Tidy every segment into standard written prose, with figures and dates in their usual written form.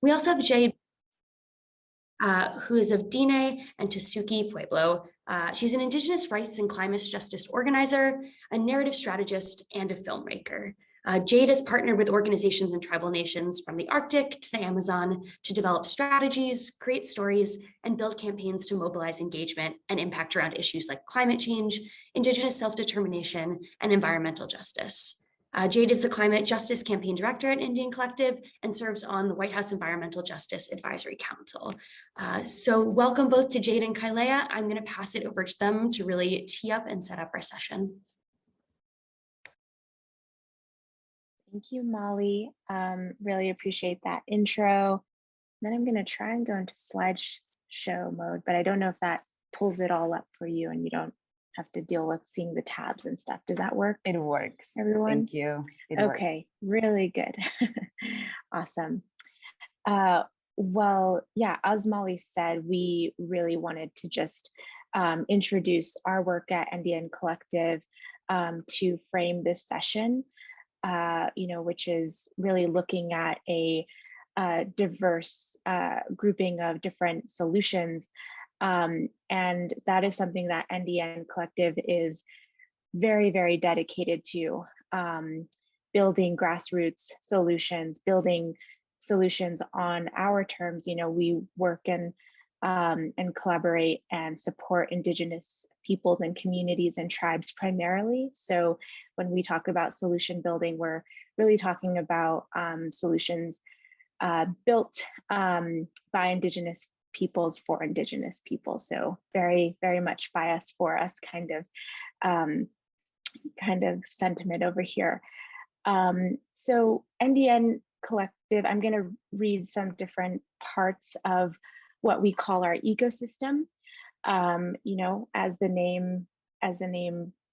We also have Jade, who is of Diné and Tasuki Pueblo. She's an Indigenous rights and climate justice organizer, a narrative strategist, and a filmmaker. Jade has partnered with organizations and tribal nations from the Arctic to the Amazon to develop strategies, create stories, and build campaigns to mobilize engagement and impact around issues like climate change, Indigenous self-determination, and environmental justice. Jade is the Climate Justice Campaign Director at Indian Collective and serves on the White House Environmental Justice Advisory Council. So welcome both to Jade and Kailea. I'm going to pass it over to them to really tee up and set up our session. Thank you, Molly. Really appreciate that intro. Then I'm going to try and go into slideshow mode, but I don't know if that pulls it all up for you and you don't have to deal with seeing the tabs and stuff. Does that work? It works. Everyone? Thank you. Okay, really good. Awesome. Well, yeah, as Molly said, we really wanted to just introduce our work at NDN Collective to frame this session, which is really looking at a diverse grouping of different solutions. And that is something that NDN Collective is very, very dedicated to, building grassroots solutions, building solutions on our terms. We work and collaborate and support Indigenous peoples and communities and tribes primarily. So when we talk about solution building, we're really talking about solutions built by Indigenous peoples for Indigenous people. So very, very much by us, for us kind of sentiment over here. So NDN Collective, I'm going to read some different parts of what we call our ecosystem. As the name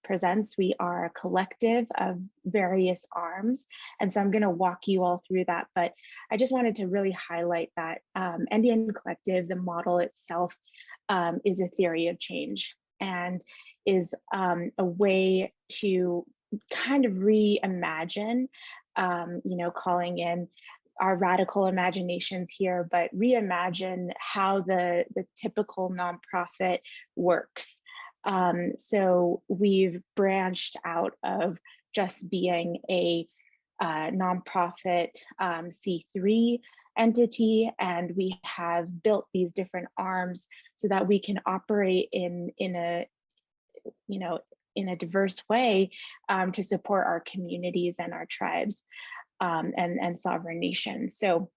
presents, we are a collective of various arms. And so I'm going to walk you all through that, but I just wanted to really highlight that NDN Collective, the model itself, is a theory of change and is a way to kind of reimagine, calling in our radical imaginations here, but reimagine how the typical nonprofit works. So we've branched out of just being a nonprofit C3 entity, and we have built these different arms so that we can operate in a diverse way to support our communities and our tribes and sovereign nations. So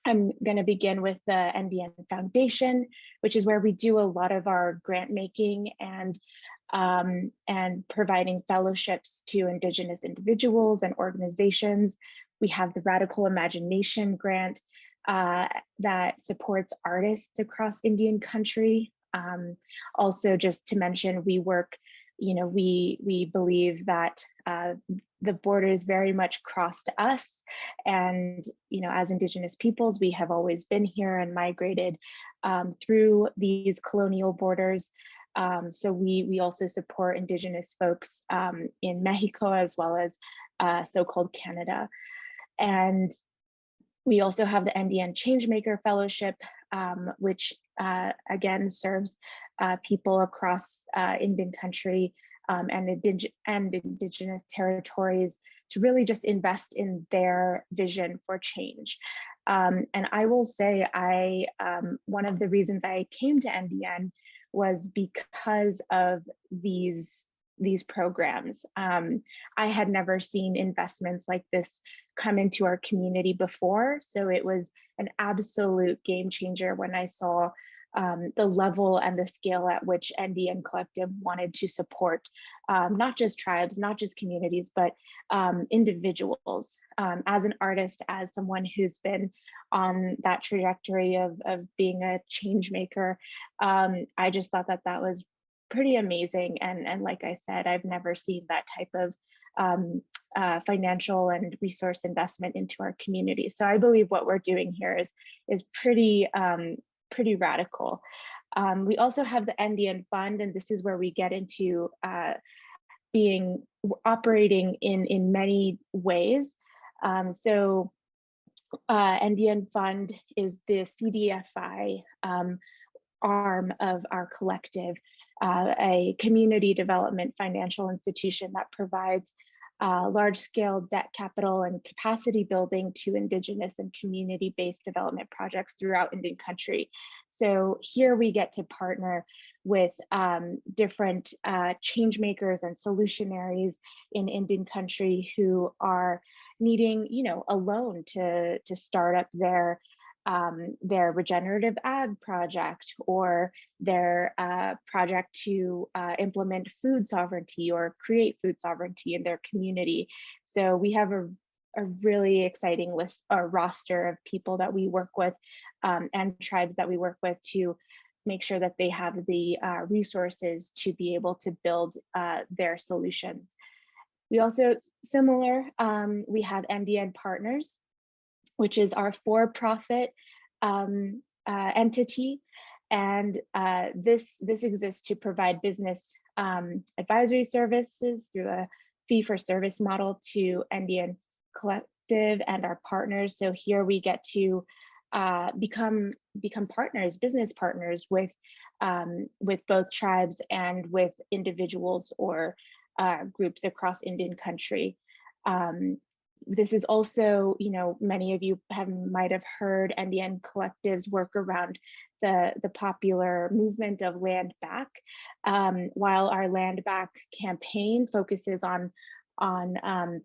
I'm going to begin with the NDN Foundation, which is where we do a lot of our grant making and providing fellowships to Indigenous individuals and organizations. We have the Radical Imagination Grant that supports artists across Indian country. Also, just to mention, we work, we believe that the borders very much crossed us, and as Indigenous peoples, we have always been here and migrated through these colonial borders. So we also support Indigenous folks in Mexico as well as so-called Canada. And we also have the NDN Changemaker Fellowship, which again serves people across Indian country and Indigenous territories to really just invest in their vision for change. And I will say, one of the reasons I came to NDN was because of these programs. I had never seen investments like this come into our community before, so it was an absolute game changer when I saw the level and the scale at which NDN Collective wanted to support not just tribes, not just communities, but individuals. As an artist, as someone who's been on that trajectory of being a change maker, I just thought that that was pretty amazing. And like I said, I've never seen that type of financial and resource investment into our community. So I believe what we're doing here is pretty radical. We also have the NDN Fund, and this is where we get into operating in many ways. So NDN Fund is the CDFI arm of our collective, a community development financial institution that provides large-scale debt capital and capacity building to Indigenous and community-based development projects throughout Indian country. So here we get to partner with different change makers and solutionaries in Indian country who are needing, a loan to start up their regenerative ag project or their project to implement food sovereignty or create food sovereignty in their community. So we have a really exciting list or roster of people that we work with and tribes that we work with to make sure that they have the resources to be able to build their solutions. We also, we have NDN Partners, which is our for-profit entity. And this exists to provide business advisory services through a fee-for-service model to NDN Collective and our partners. So here we get to become partners, business partners with both tribes and with individuals or groups across Indian country. This is also, many of you might have heard NDN Collective's work around the popular movement of Land Back. While our Land Back campaign focuses on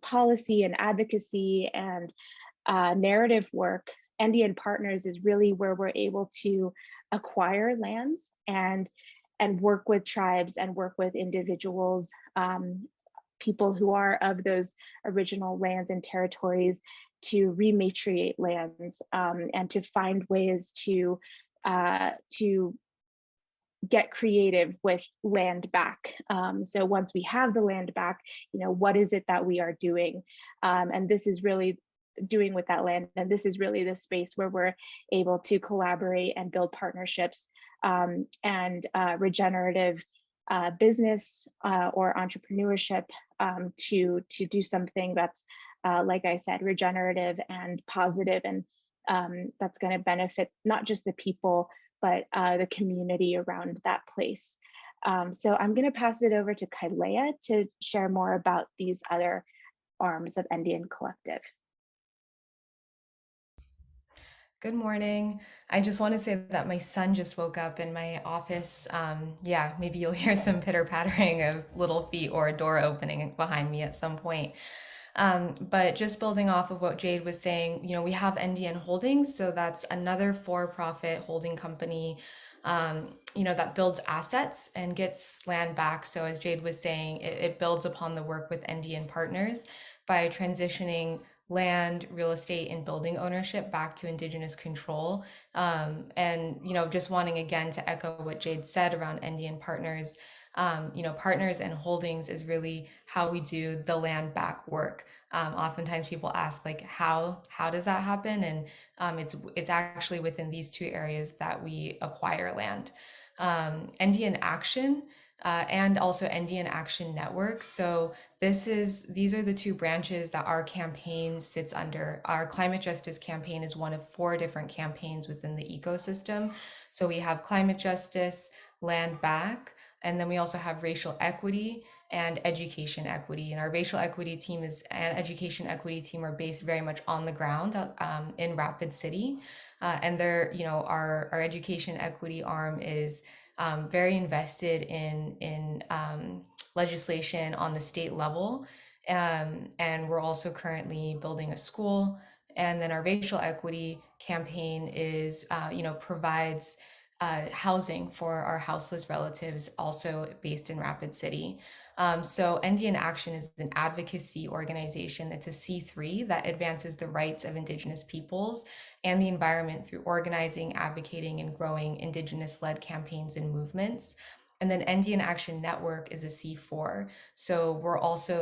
policy and advocacy and narrative work, NDN Partners is really where we're able to acquire lands and work with tribes and work with individuals, people who are of those original lands and territories, to rematriate lands and to find ways to get creative with land back. So once we have the land back, what is it that we are doing? And this is really doing with that land. And this is really the space where we're able to collaborate and build partnerships and regenerative business or entrepreneurship to do something that's, like I said, regenerative and positive, and that's going to benefit not just the people, but the community around that place. So I'm going to pass it over to Kailea to share more about these other arms of NDN Collective. Good morning. I just want to say that my son just woke up in my office. Yeah, maybe you'll hear some pitter pattering of little feet or a door opening behind me at some point. But just building off of what Jade was saying, we have NDN Holdings. So that's another for-profit holding company, that builds assets and gets land back. So as Jade was saying, it builds upon the work with NDN Partners by transitioning land, real estate, and building ownership back to Indigenous control. And, just wanting again to echo what Jade said around NDN Partners, partners and holdings is really how we do the land back work. Oftentimes people ask, like, how does that happen? And it's actually within these two areas that we acquire land. NDN Action and also NDN Action Network. So these are the two branches that our campaign sits under. Our climate justice campaign is one of 4 different campaigns within the ecosystem. So we have climate justice, land back, and then we also have racial equity and education equity. And our racial equity team and education equity team are based very much on the ground in Rapid City. And they're, our education equity arm is very invested in legislation on the state level. And we're also currently building a school. And then our racial equity campaign is, provides housing for our houseless relatives, also based in Rapid City. So NDN Action is an advocacy organization. It's a C3 that advances the rights of Indigenous peoples and the environment through organizing, advocating, and growing Indigenous-led campaigns and movements. And then NDN Action Network is a C4. So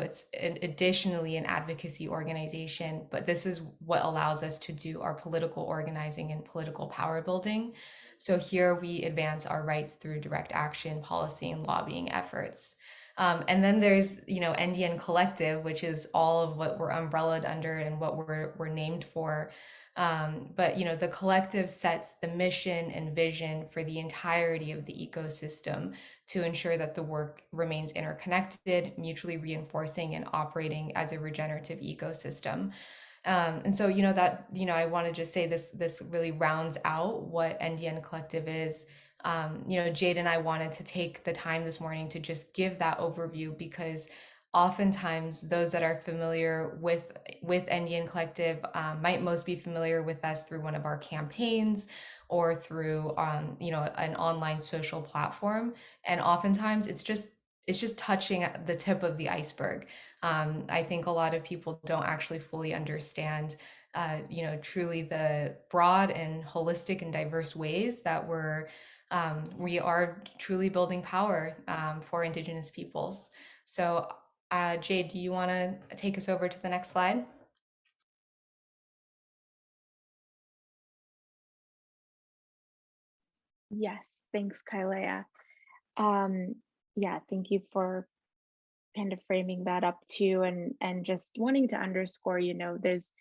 it's additionally an advocacy organization, but this is what allows us to do our political organizing and political power building. So here we advance our rights through direct action, policy, and lobbying efforts. And then there's, NDN Collective, which is all of what we're umbrellaed under and what we're named for. But the collective sets the mission and vision for the entirety of the ecosystem to ensure that the work remains interconnected, mutually reinforcing, and operating as a regenerative ecosystem. And so, I want to just say this really rounds out what NDN Collective is. Jade and I wanted to take the time this morning to just give that overview, because oftentimes those that are familiar with NDN Collective might most be familiar with us through one of our campaigns or through an online social platform, and oftentimes it's just touching the tip of the iceberg. I think a lot of people don't actually fully understand truly the broad and holistic and diverse ways that we are truly building power for Indigenous peoples. So Jade, do you want to take us over to the next slide? Yes, thanks, Kailea. Yeah, thank you for kind of framing that up too, and just wanting to underscore, there's,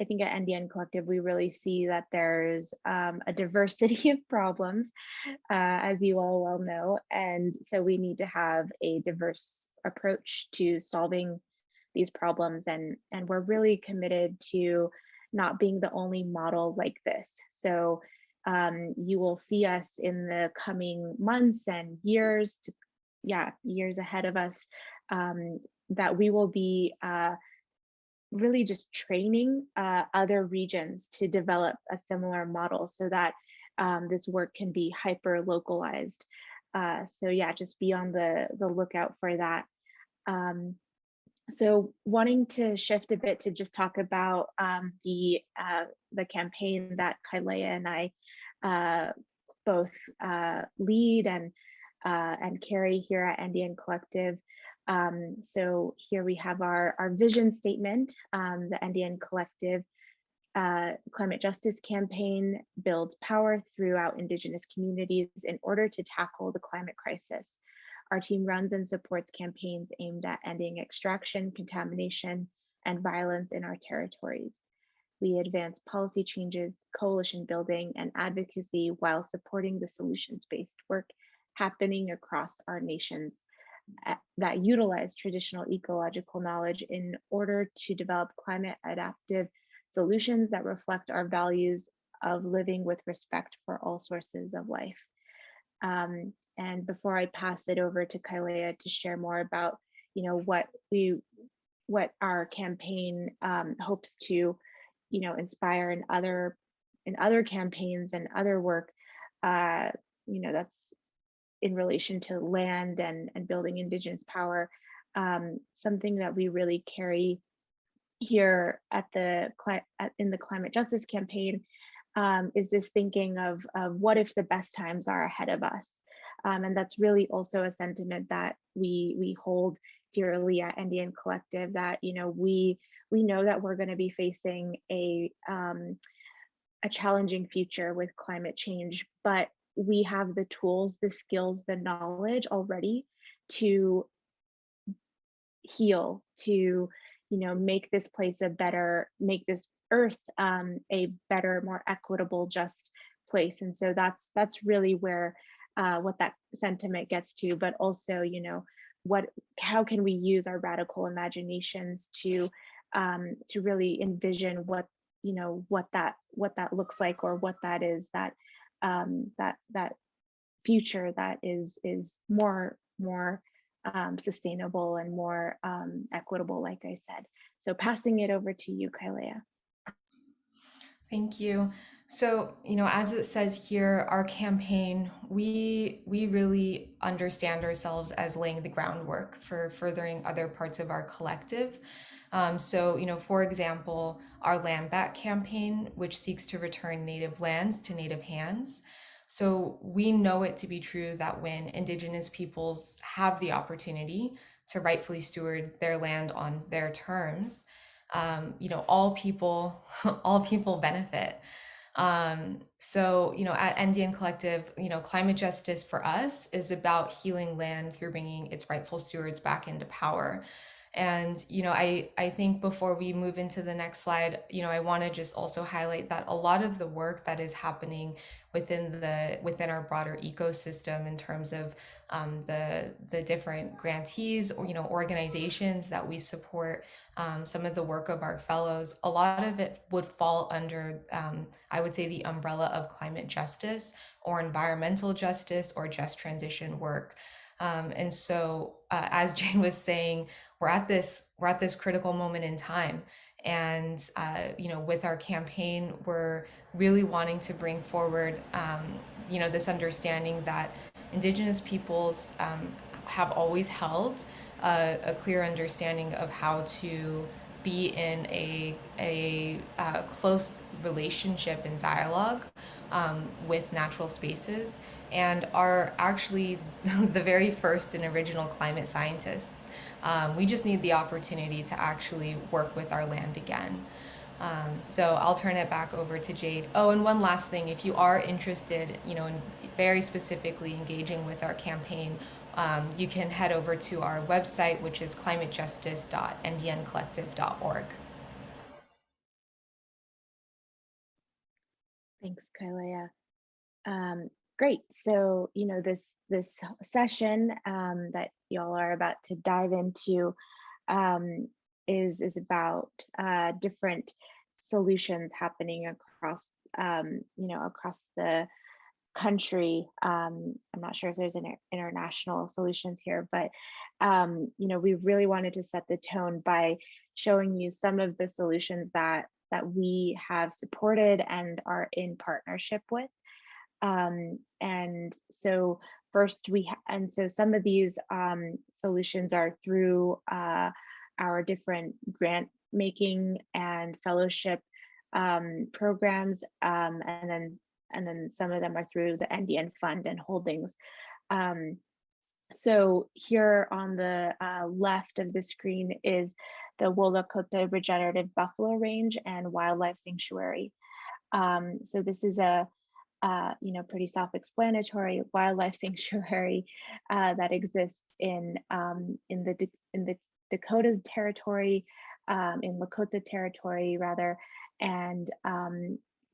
I think at NDN Collective, we really see that there's a diversity of problems, as you all well know. And so we need to have a diverse approach to solving these problems. And we're really committed to not being the only model like this. So you will see us in the coming months and years years ahead of us, that we will be really just training other regions to develop a similar model so that this work can be hyper localized. So yeah, just be on the lookout for that. So wanting to shift a bit to just talk about the campaign that Kailea and I both lead and carry here at NDN Collective. So here we have our vision statement. The NDN Collective Climate Justice Campaign builds power throughout Indigenous communities in order to tackle the climate crisis. Our team runs and supports campaigns aimed at ending extraction, contamination, and violence in our territories. We advance policy changes, coalition building, and advocacy while supporting the solutions-based work happening across our nations that utilize traditional ecological knowledge in order to develop climate adaptive solutions that reflect our values of living with respect for all sources of life. And before I pass it over to Kailea to share more about, what our campaign hopes to, inspire in other campaigns and other work, that's in relation to land and building Indigenous power. Something that we really carry here in the climate justice campaign is this thinking of what if the best times are ahead of us. And that's really also a sentiment that we hold dearly at NDN Collective, that we know that we're going to be facing a challenging future with climate change, but we have the tools, the skills, the knowledge already to heal, to make this place make this earth a better, more equitable, just place. And so that's really where what that sentiment gets to, but also how can we use our radical imaginations to really envision what that looks like, or what that is, that future that is more sustainable and more equitable, like I said. So passing it over to you, Kailea. Thank you. So, as it says here, our campaign, we really understand ourselves as laying the groundwork for furthering other parts of our collective. So, for example, our Land Back campaign, which seeks to return Native lands to Native hands. So we know it to be true that when Indigenous peoples have the opportunity to rightfully steward their land on their terms, all people benefit. So, at NDN Collective, climate justice for us is about healing land through bringing its rightful stewards back into power. And, I think before we move into the next slide, I want to just also highlight that a lot of the work that is happening within our broader ecosystem in terms of the different grantees or, organizations that we support, some of the work of our fellows, a lot of it would fall under, I would say, the umbrella of climate justice or environmental justice or just transition work. And so, as Jane was saying, we're at this critical moment in time, and with our campaign, we're really wanting to bring forward, this understanding that Indigenous peoples have always held a clear understanding of how to be in a close relationship and dialogue with natural spaces, and are actually the very first and original climate scientists. We just need the opportunity to actually work with our land again. So I'll turn it back over to Jade. Oh, and one last thing, if you are interested, in very specifically engaging with our campaign, you can head over to our website, which is climatejustice.ndncollective.org. Thanks, Kailea. Great. So, this session that y'all are about to dive into is about different solutions happening across across the country. I'm not sure if there's an international solutions here, but we really wanted to set the tone by showing you some of the solutions that we have supported and are in partnership with. And so first so some of these solutions are through our different grant making and fellowship programs, and then some of them are through the NDN Fund and Holdings. So here on the left of the screen is the Wolakota Regenerative Buffalo Range and Wildlife Sanctuary. So this is a pretty self-explanatory wildlife sanctuary that exists in the Dakotas territory, in Lakota territory rather, and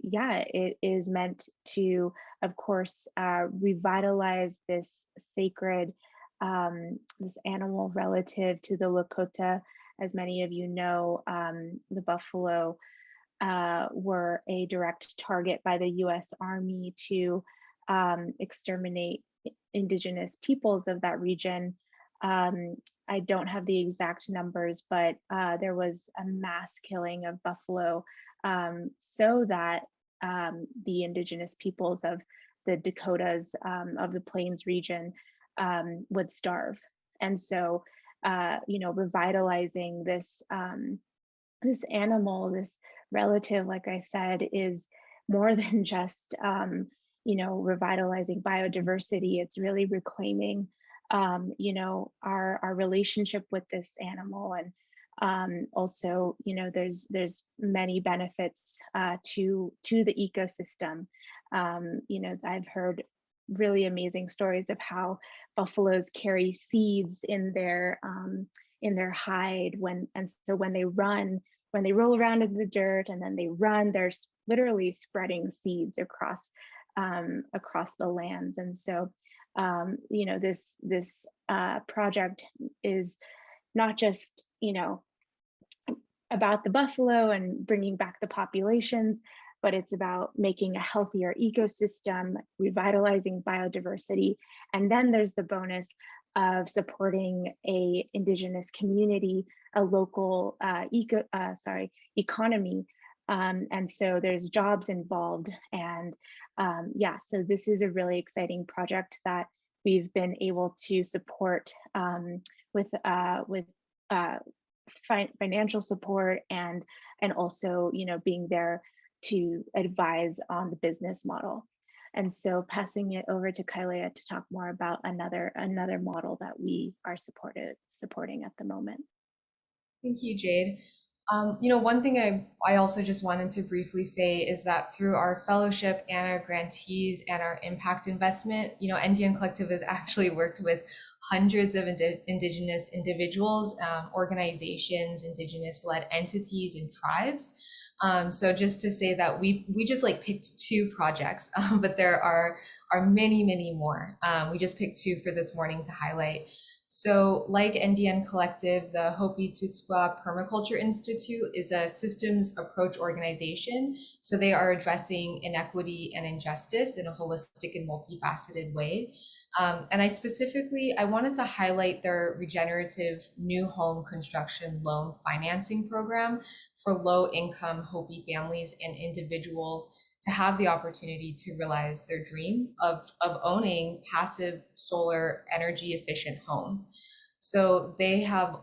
it is meant to, of course, revitalize this sacred, this animal relative to the Lakota. As many of you know, the buffalo were a direct target by the U.S. Army to exterminate indigenous peoples of that region. I don't have the exact numbers, but there was a mass killing of buffalo so that the indigenous peoples of the Dakotas, of the Plains region, would starve. And so, revitalizing this this animal, this relative, like I said, is more than just revitalizing biodiversity. It's really reclaiming our relationship with this animal, and also there's many benefits to the ecosystem. I've heard really amazing stories of how buffaloes carry seeds in their hide, so when they roll around in the dirt and then they run, they're literally spreading seeds across the lands. And so this project is not just about the buffalo and bringing back the populations, but it's about making a healthier ecosystem, revitalizing biodiversity. And then there's the bonus of supporting a indigenous community, a local economy. And so there's jobs involved. And so this is a really exciting project that we've been able to support with financial support and also being there to advise on the business model. And so passing it over to Kailea to talk more about another model that we are supporting at the moment. Thank you, Jade. One thing I also just wanted to briefly say is that through our fellowship and our grantees and our impact investment, NDN Collective has actually worked with hundreds of indigenous individuals, organizations, indigenous-led entities, and tribes. So just to say that we just like picked 2 projects, but there are many, many more. We just picked 2 for this morning to highlight. So like NDN Collective, the Hopi Tutsqua Permaculture Institute is a systems approach organization. So they are addressing inequity and injustice in a holistic and multifaceted way. And I wanted to highlight their regenerative new home construction loan financing program for low income Hopi families and individuals to have the opportunity to realize their dream of owning passive solar energy efficient homes. So they have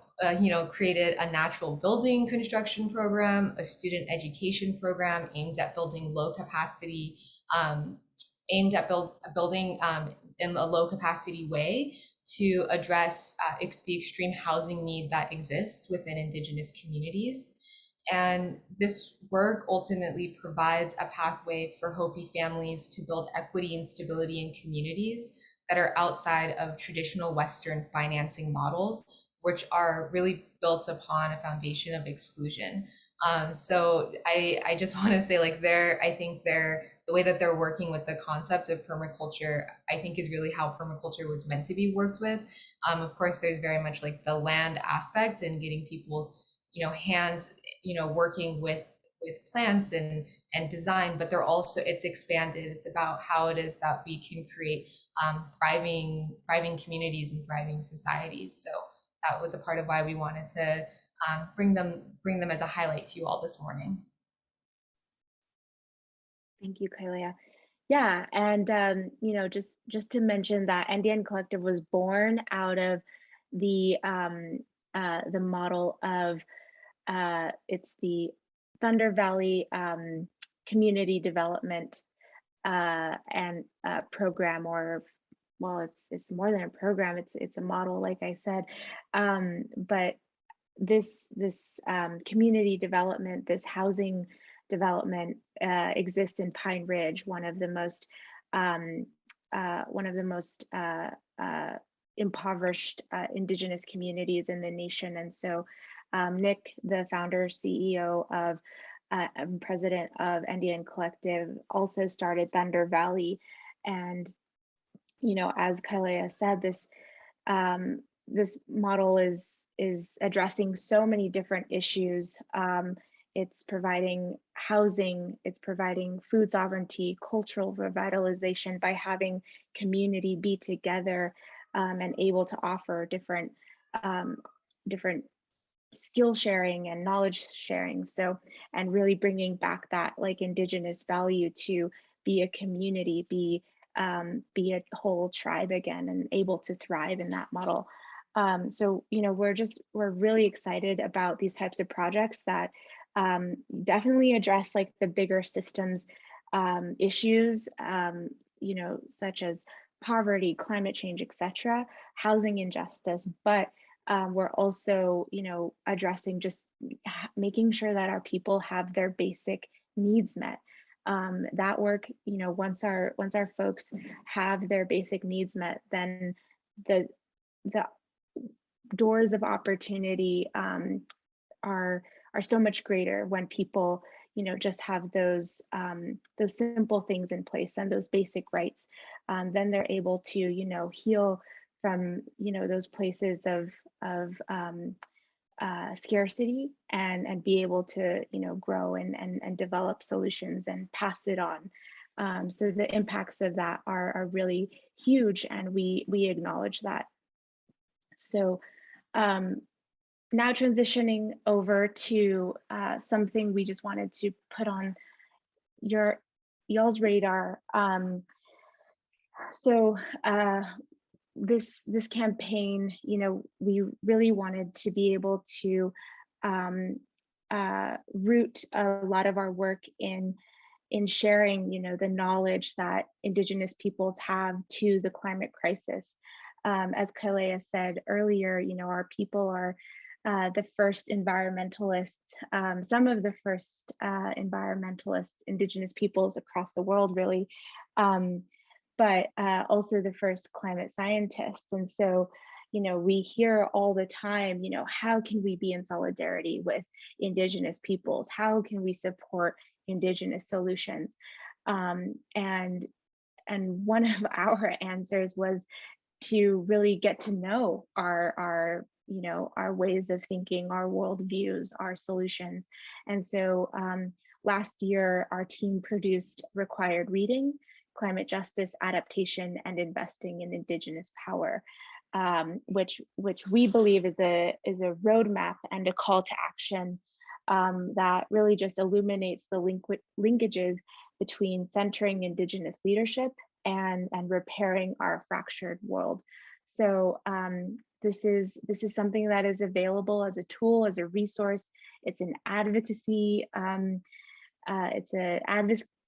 created a natural building construction program, a student education program aimed at building low capacity, building in a low capacity way to address the extreme housing need that exists within indigenous communities. And this work ultimately provides a pathway for Hopi families to build equity and stability in communities that are outside of traditional Western financing models, which are really built upon a foundation of exclusion. So I just want to say, I think the way that they're working with the concept of permaculture, I think is really how permaculture was meant to be worked with. Of course, there's very much like the land aspect and getting people's hands working with plants and design, but it's expanded. It's about how it is that we can create thriving communities and thriving societies. So that was a part of why we wanted to bring them as a highlight to you all this morning. Thank you, Kailea. Yeah, and just to mention that NDN Collective was born out of the model of it's the Thunder Valley Community Development and program, or well, it's more than a program. It's a model, like I said, but this community development, this housing development exists in Pine Ridge, one of the most impoverished indigenous communities in the nation. And so Nick, the founder, CEO of and president of NDN Collective, also started Thunder Valley. And as Kailea said, this model is addressing so many different issues. It's providing housing, it's providing food sovereignty, cultural revitalization by having community be together and able to offer different skill sharing and knowledge sharing. So, and really bringing back that like indigenous value to be a community, be a whole tribe again, and able to thrive in that model. So, we're really excited about these types of projects that definitely address like the bigger systems issues, such as poverty, climate change, etc., housing injustice, but we're also, addressing just making sure that our people have their basic needs met. That work, once our folks have their basic needs met, then the doors of opportunity are so much greater when people, just have those simple things in place and those basic rights. Then they're able to, heal from, those places of scarcity and be able to, grow and develop solutions and pass it on. So the impacts of that are really huge, and we acknowledge that. So now transitioning over to something we just wanted to put on y'all's radar. This campaign, we really wanted to be able to root a lot of our work in sharing, the knowledge that indigenous peoples have to the climate crisis. As Kailea said earlier, our people are the first environmentalists, some of the first environmentalists, indigenous peoples across the world, really, but also the first climate scientists. And so, we hear all the time, how can we be in solidarity with indigenous peoples? How can we support indigenous solutions? And one of our answers was to really get to know our ways of thinking, our worldviews, our solutions. And so last year, our team produced Required Reading, Climate Justice, Adaptation, and Investing in Indigenous Power, which we believe is a roadmap and a call to action that really just illuminates the linkages between centering Indigenous leadership and repairing our fractured world. So this is something that is available as a tool, as a resource. It's an advocacy,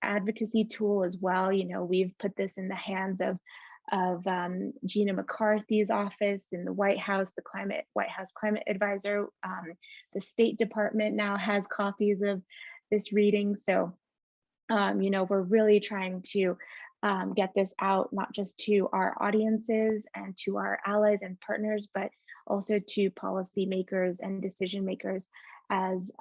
advocacy tool as well. We've put this in the hands of Gina McCarthy's office in the White House, the White House Climate Advisor. The State Department now has copies of this reading. So, we're really trying to get this out, not just to our audiences and to our allies and partners, but also to policymakers and decision makers, as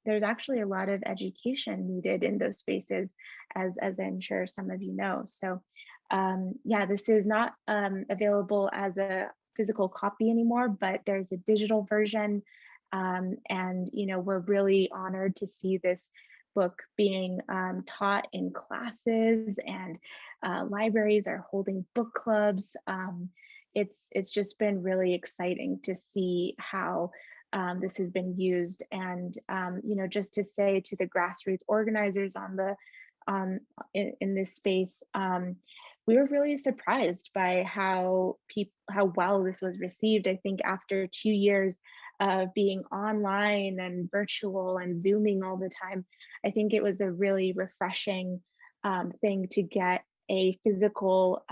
there's actually a lot of education needed in those spaces, as I'm sure some of you know. So this is not available as a physical copy anymore, but there's a digital version. And we're really honored to see this book being taught in classes, and libraries are holding book clubs. It's just been really exciting to see how this has been used. And just to say to the grassroots organizers in this space, we were really surprised by how well this was received. I think after 2 years of being online and virtual and Zooming all the time, I think it was a really refreshing thing to get a physical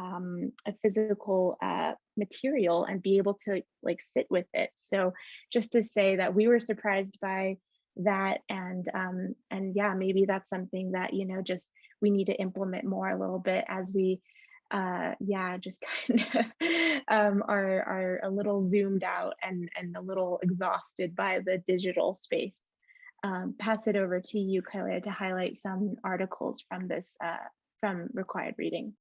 material and be able to sit with it. So just to say that we were surprised by that, and yeah, maybe that's something that just we need to implement more a little bit as we just kind of are a little zoomed out and a little exhausted by the digital space. Pass it over to you, Kailea, to highlight some articles from this from Required Reading.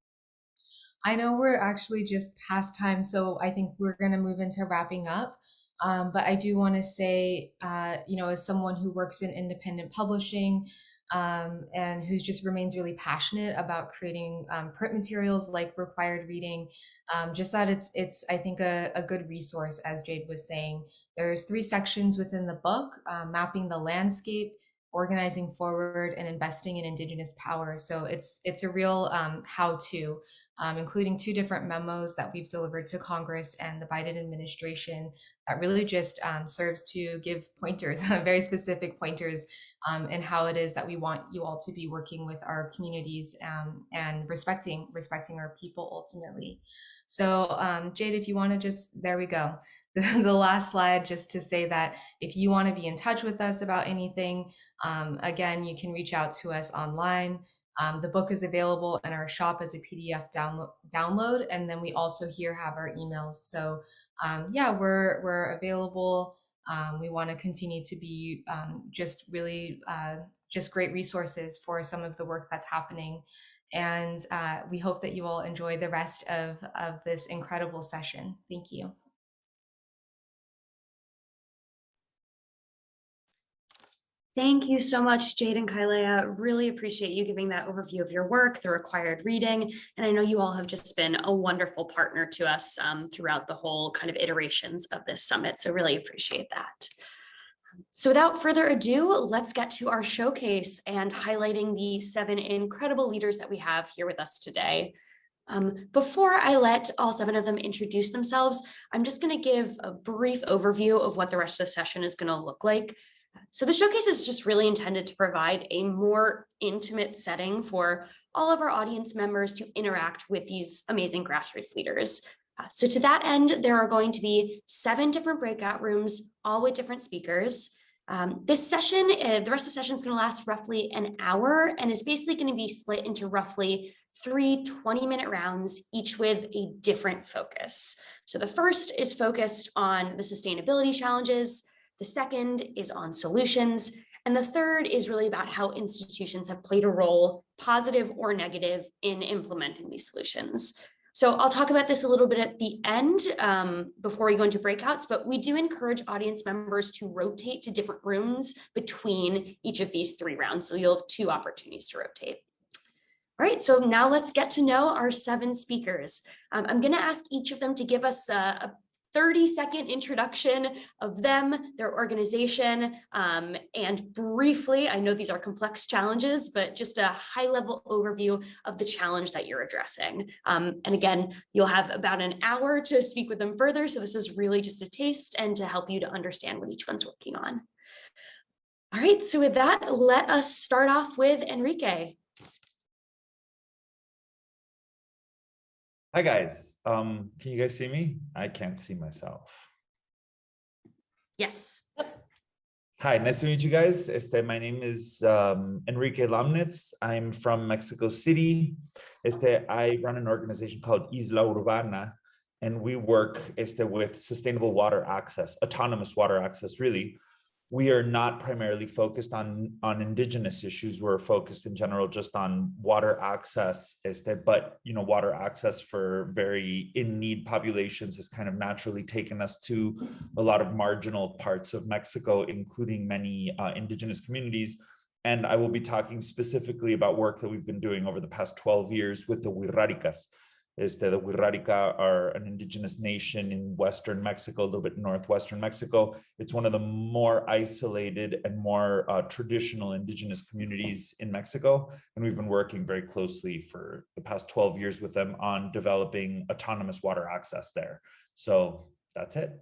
I know we're actually just past time, so I think we're going to move into wrapping up. But I do want to say, as someone who works in independent publishing, and who just remains really passionate about creating print materials like Required Reading, just that it's I think a good resource. As Jade was saying, there's 3 sections within the book: mapping the landscape, organizing forward, and investing in Indigenous power. So it's a real how-to, including 2 different memos that we've delivered to Congress and the Biden administration that really just serves to give pointers, very specific pointers, in how it is that we want you all to be working with our communities, and respecting our people ultimately. So Jade, if you want to there we go. The last slide, just to say that if you want to be in touch with us about anything, again, you can reach out to us online. The book is available in our shop as a PDF download, and then we also here have our emails. So we're available. We want to continue to be just really just great resources for some of the work that's happening. And we hope that you all enjoy the rest of this incredible session. Thank you. Thank you so much, Jade and Kailea. Really appreciate you giving that overview of your work, the Required Reading. And I know you all have just been a wonderful partner to us throughout the whole kind of iterations of this summit. So really appreciate that. So without further ado, let's get to our showcase and highlighting the 7 incredible leaders that we have here with us today. Before I let all 7 of them introduce themselves, I'm just going to give a brief overview of what the rest of the session is going to look like. So the showcase is just really intended to provide a more intimate setting for all of our audience members to interact with these amazing grassroots leaders. So to that end, there are going to be 7 different breakout rooms, all with different speakers. This session, the rest of the session is going to last roughly an hour and is basically going to be split into roughly 3 20-minute rounds, each with a different focus. So the first is focused on the sustainability challenges. The second is on solutions. And the third is really about how institutions have played a role, positive or negative, in implementing these solutions. So I'll talk about this a little bit at the end before we go into breakouts, but we do encourage audience members to rotate to different rooms between each of these 3 rounds. So you'll have 2 opportunities to rotate. All right, so now let's get to know our 7 speakers. I'm going to ask each of them to give us a 30-second introduction of them, their organization, and briefly, I know these are complex challenges, but just a high-level overview of the challenge that you're addressing. And again, you'll have about an hour to speak with them further, so this is really just a taste and to help you to understand what each one's working on. All right, so with that, let us start off with Enrique. Hi guys, can you guys see me? I can't see myself. Yes. Hi, nice to meet you guys. My name is Enrique Lomnitz. I'm from Mexico City. I run an organization called Isla Urbana, and we work with sustainable water access, autonomous water access, really. We are not primarily focused on indigenous issues. We're focused in general just on water access, but water access for very in-need populations has kind of naturally taken us to a lot of marginal parts of Mexico, including many indigenous communities. And I will be talking specifically about work that we've been doing over the past 12 years with the Wixárikas. The Wixárika are an indigenous nation in Western Mexico, a little bit northwestern Mexico. It's one of the more isolated and more traditional indigenous communities in Mexico. And we've been working very closely for the past 12 years with them on developing autonomous water access there. So that's it.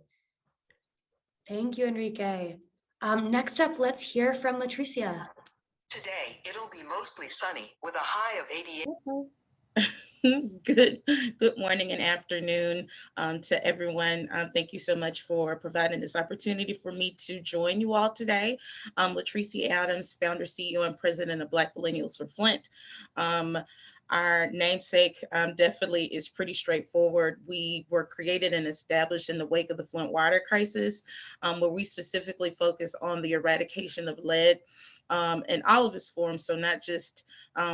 Thank you, Enrique. Next up, let's hear from LaTricea. Today, it'll be mostly sunny with a high of 88. Good morning and afternoon to everyone. Thank you so much for providing this opportunity for me to join you all today. Latricia Adams, founder, CEO, and president of Black Millennials for Flint. Our namesake definitely is pretty straightforward. We were created and established in the wake of the Flint water crisis, where we specifically focus on the eradication of lead in all of its forms. So not just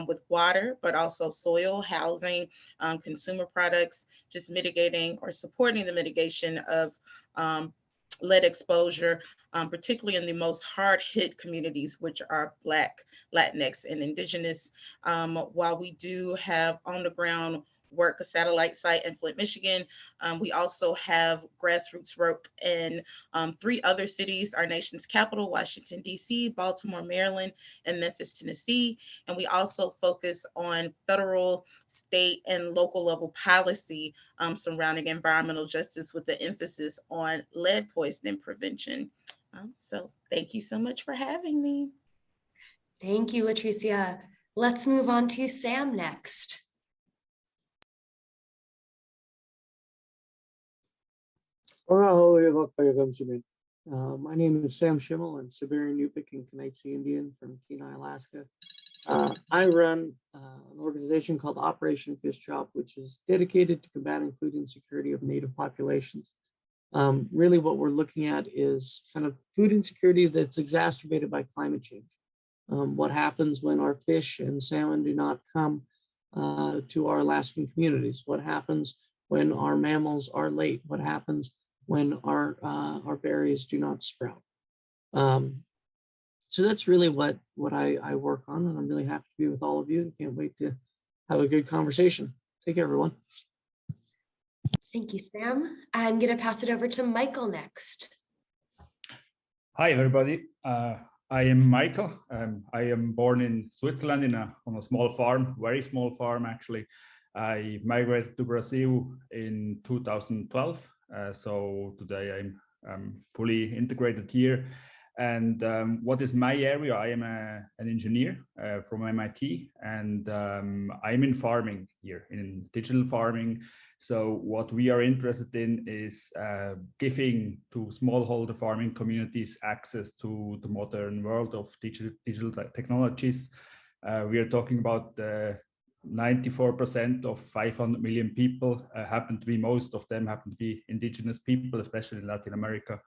with water, but also soil, housing, consumer products, just mitigating or supporting the mitigation of lead exposure, particularly in the most hard-hit communities, which are Black, Latinx, and Indigenous. While we do have on-the-ground work, a satellite site in Flint, Michigan, we also have grassroots work in 3 other cities, our nation's capital, Washington, D.C., Baltimore, Maryland, and Memphis, Tennessee. And we also focus on federal, state, and local level policy surrounding environmental justice with the emphasis on lead poisoning prevention. So thank you so much for having me. Thank you, LaTricea. Let's move on to Sam next. My name is Sam Schimmel. I'm Siberian Yupik and Kanaitse Indian from Kenai, Alaska. I run an organization called Operation Fish Chop, which is dedicated to combating food insecurity of Native populations. Really what we're looking at is kind of food insecurity that's exacerbated by climate change. What happens when our fish and salmon do not come to our Alaskan communities? What happens when our mammals are late? What happens when our berries do not sprout? So that's really what I work on, and I'm really happy to be with all of you and can't wait to have a good conversation. Take care, everyone. Thank you, Sam. I'm going to pass it over to Michael next. Hi, everybody. I am Michael. I am born in Switzerland on a small farm, very small farm, actually. I migrated to Brazil in 2012. So today I'm fully integrated here. And what is my area? I am an engineer from MIT, and I'm in farming here, in digital farming. So what we are interested in is giving to smallholder farming communities access to the modern world of digital technologies. We are talking about 94% of 500 million people most of them happen to be indigenous people, especially in Latin America.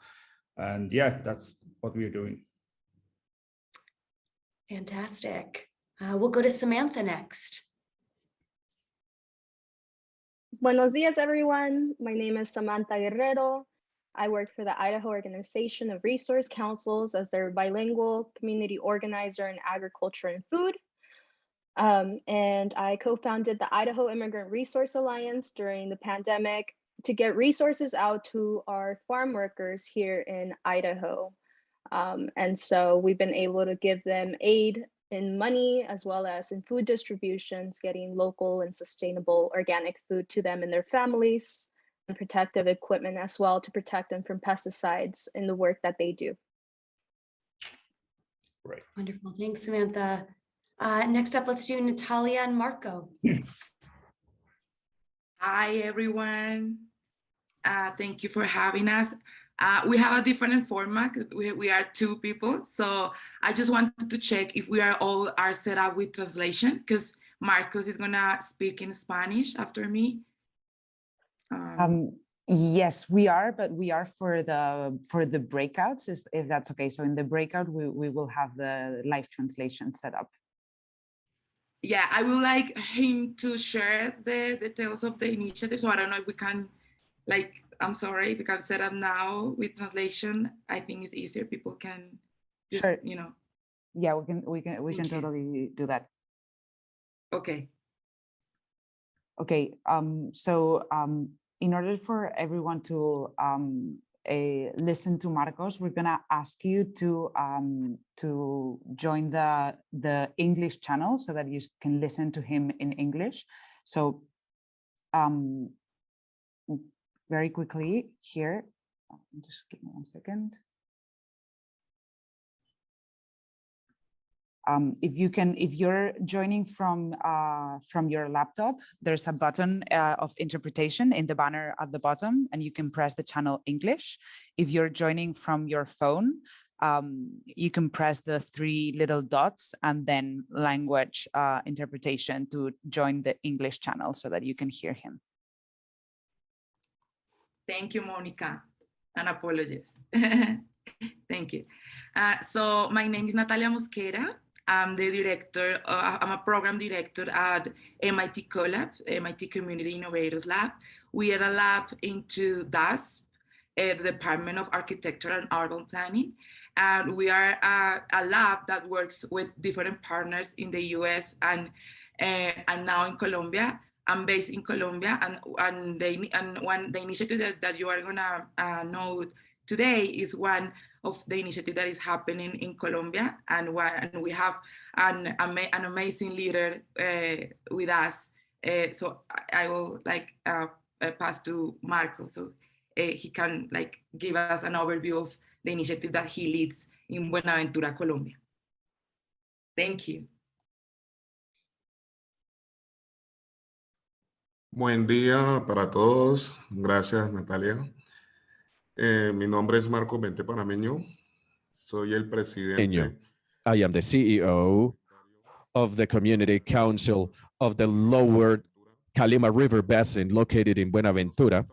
And yeah, that's what we're doing. Fantastic. We'll go to Samantha next. Buenos dias, everyone. My name is Samantha Guerrero. I work for the Idaho Organization of Resource Councils as their bilingual community organizer in agriculture and food. And I co-founded the Idaho Immigrant Resource Alliance during the pandemic to get resources out to our farm workers here in Idaho. And so we've been able to give them aid in money as well as in food distributions, getting local and sustainable organic food to them and their families, and protective equipment as well to protect them from pesticides in the work that they do. Right. Wonderful. Thanks, Samantha. Next up, let's do Natalia and Marco. Hi, everyone. Thank you for having us. We have a different format. We are two people. So I just wanted to check if we are set up with translation, because Marcos is gonna speak in Spanish after me. Yes, we are, but we are for the breakouts, if that's okay. So in the breakout, we will have the live translation set up. Yeah, I would like him to share the details of the initiative. So I don't know if we can, I'm sorry, if we can set up now with translation. I think it's easier. People can just, Sure. Yeah, we can totally do that. Okay. Okay. So in order for everyone to listen to Marcos, we're gonna ask you to join the English channel so that you can listen to him in English. So very quickly here, just give me 1 second. If you're joining from your laptop, there's a button of interpretation in the banner at the bottom, and you can press the channel English. If you're joining from your phone, you can press the 3 little dots and then language interpretation to join the English channel so that you can hear him. Thank you, Monica, and apologies. Thank you. So my name is Natalia Mosquera. I'm the director, I'm a program director at MIT CoLab, MIT Community Innovators Lab. We are a lab into DAS, the Department of Architecture and Urban Planning. And we are a lab that works with different partners in the US and now in Colombia. I'm based in Colombia, and the initiative that you are gonna know today is one of the initiative that is happening in Colombia, and we have an amazing leader with us. So I will pass to Marco, so he can give us an overview of the initiative that he leads in Buenaventura, Colombia. Thank you. Buen día para todos. Gracias, Natalia. Mi nombre es Marco Vente Panameño. Soy el presidente. I am the CEO of the Community Council of the Lower Calima River Basin located in Buenaventura.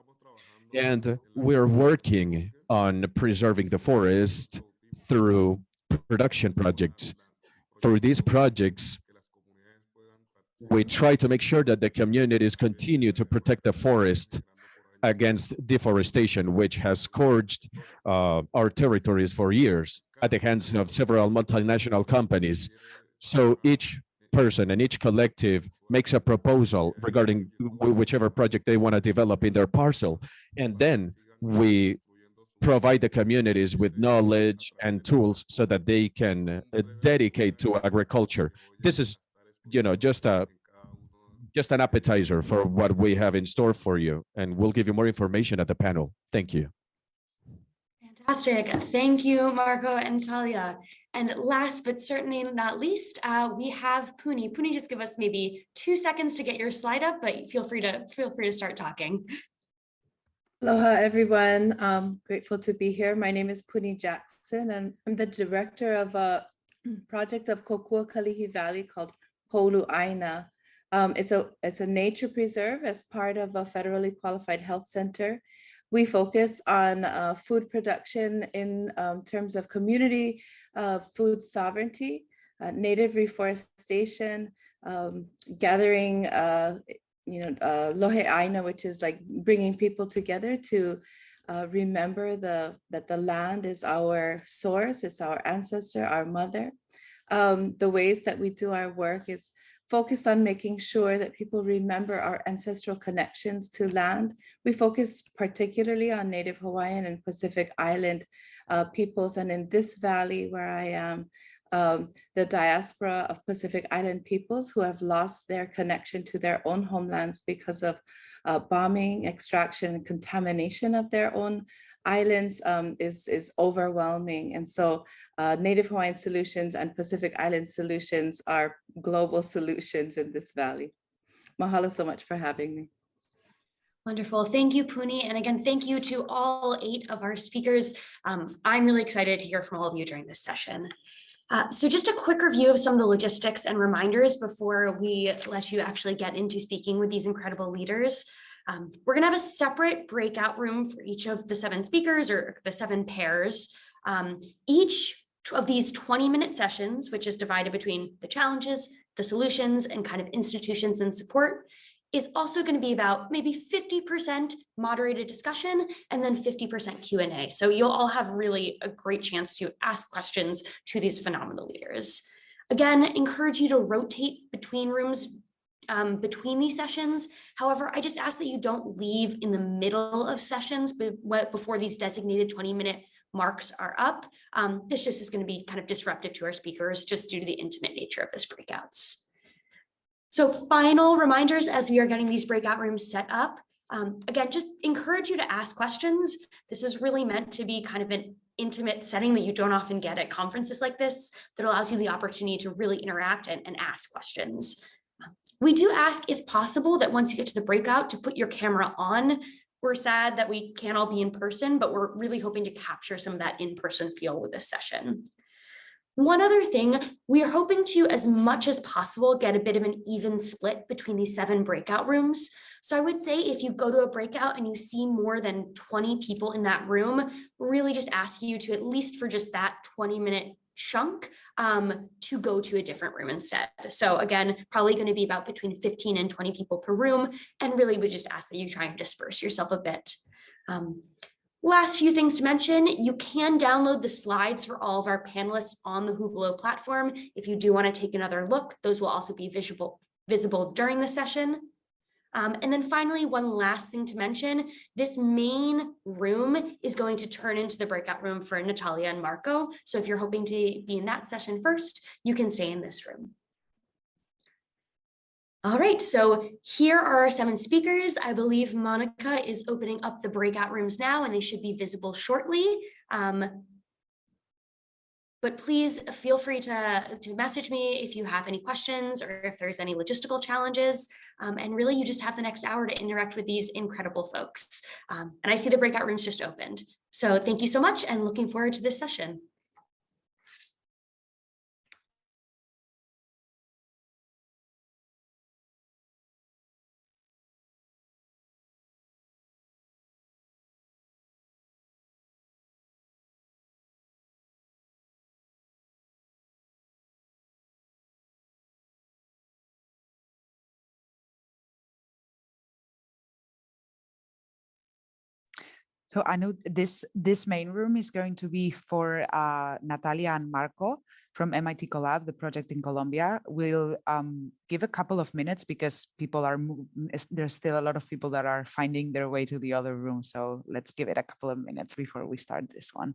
And we're working on preserving the forest through production projects. Through these projects, we try to make sure that the communities continue to protect the forest against deforestation, which has scourged our territories for years at the hands of several multinational companies. So each person and each collective makes a proposal regarding whichever project they want to develop in their parcel. And then we provide the communities with knowledge and tools so that they can dedicate to agriculture. This is, just an appetizer for what we have in store for you, and we'll give you more information at the panel. Thank you. Fantastic. Thank you, Marco and Natalia. And last but certainly not least, we have Puni. Puni, just give us maybe 2 seconds to get your slide up, but feel free to start talking. Aloha, everyone. Grateful to be here. My name is Puni Jackson, and I'm the director of a project of Kōkua Kalihi Valley called Holu'aina. It's a nature preserve as part of a federally qualified health center. We focus on food production in terms of community food sovereignty, native reforestation, gathering, lohe'aina, which is like bringing people together to remember that the land is our source, it's our ancestor, our mother. The ways that we do our work is focused on making sure that people remember our ancestral connections to land. We focus particularly on Native Hawaiian and Pacific Island peoples. And in this valley where I am, the diaspora of Pacific Island peoples who have lost their connection to their own homelands because of bombing, extraction, and contamination of their own islands is overwhelming. And so Native Hawaiian solutions and Pacific Island solutions are global solutions in this valley. Mahalo so much for having me. Wonderful. Thank you, Puni. And again, thank you to all 8 of our speakers. I'm really excited to hear from all of you during this session. So just a quick review of some of the logistics and reminders before we let you actually get into speaking with these incredible leaders. We're going to have a separate breakout room for each of the 7 speakers or the 7 pairs. Each of these 20-minute sessions, which is divided between the challenges, the solutions, and kind of institutions and support, is also going to be about maybe 50% moderated discussion and then 50% Q&A. So you'll all have really a great chance to ask questions to these phenomenal leaders. Again, encourage you to rotate between rooms between these sessions. However, I just ask that you don't leave in the middle of sessions before these designated 20-minute marks are up. This just is going to be kind of disruptive to our speakers just due to the intimate nature of this breakouts. So final reminders as we are getting these breakout rooms set up. Again, just encourage you to ask questions. This is really meant to be kind of an intimate setting that you don't often get at conferences like this that allows you the opportunity to really interact and ask questions. We do ask, if possible, that once you get to the breakout to put your camera on. We're sad that we can't all be in person, but we're really hoping to capture some of that in-person feel with this session. One other thing, we are hoping to, as much as possible, get a bit of an even split between these 7 breakout rooms. So I would say if you go to a breakout and you see more than 20 people in that room, really just ask you to, at least for just that 20-minute chunk, to go to a different room instead. So again, probably going to be about between 15 and 20 people per room, and really we just ask that you try and disperse yourself a bit. Last few things to mention, you can download the slides for all of our panelists on the Hublot platform. If you do want to take another look, those will also be visible during the session. And then finally, one last thing to mention, this main room is going to turn into the breakout room for Natalia and Marco. So if you're hoping to be in that session first, you can stay in this room. All right, so here are our 7 speakers. I believe Monica is opening up the breakout rooms now, and they should be visible shortly. But please feel free to message me if you have any questions or if there's any logistical challenges. And really, you just have the next hour to interact with these incredible folks. And I see the breakout rooms just opened. So thank you so much, and looking forward to this session. So I know this main room is going to be for Natalia and Marco from MIT CoLab, the project in Colombia. We'll give a couple of minutes because there's still a lot of people that are finding their way to the other room. So let's give it a couple of minutes before we start this one.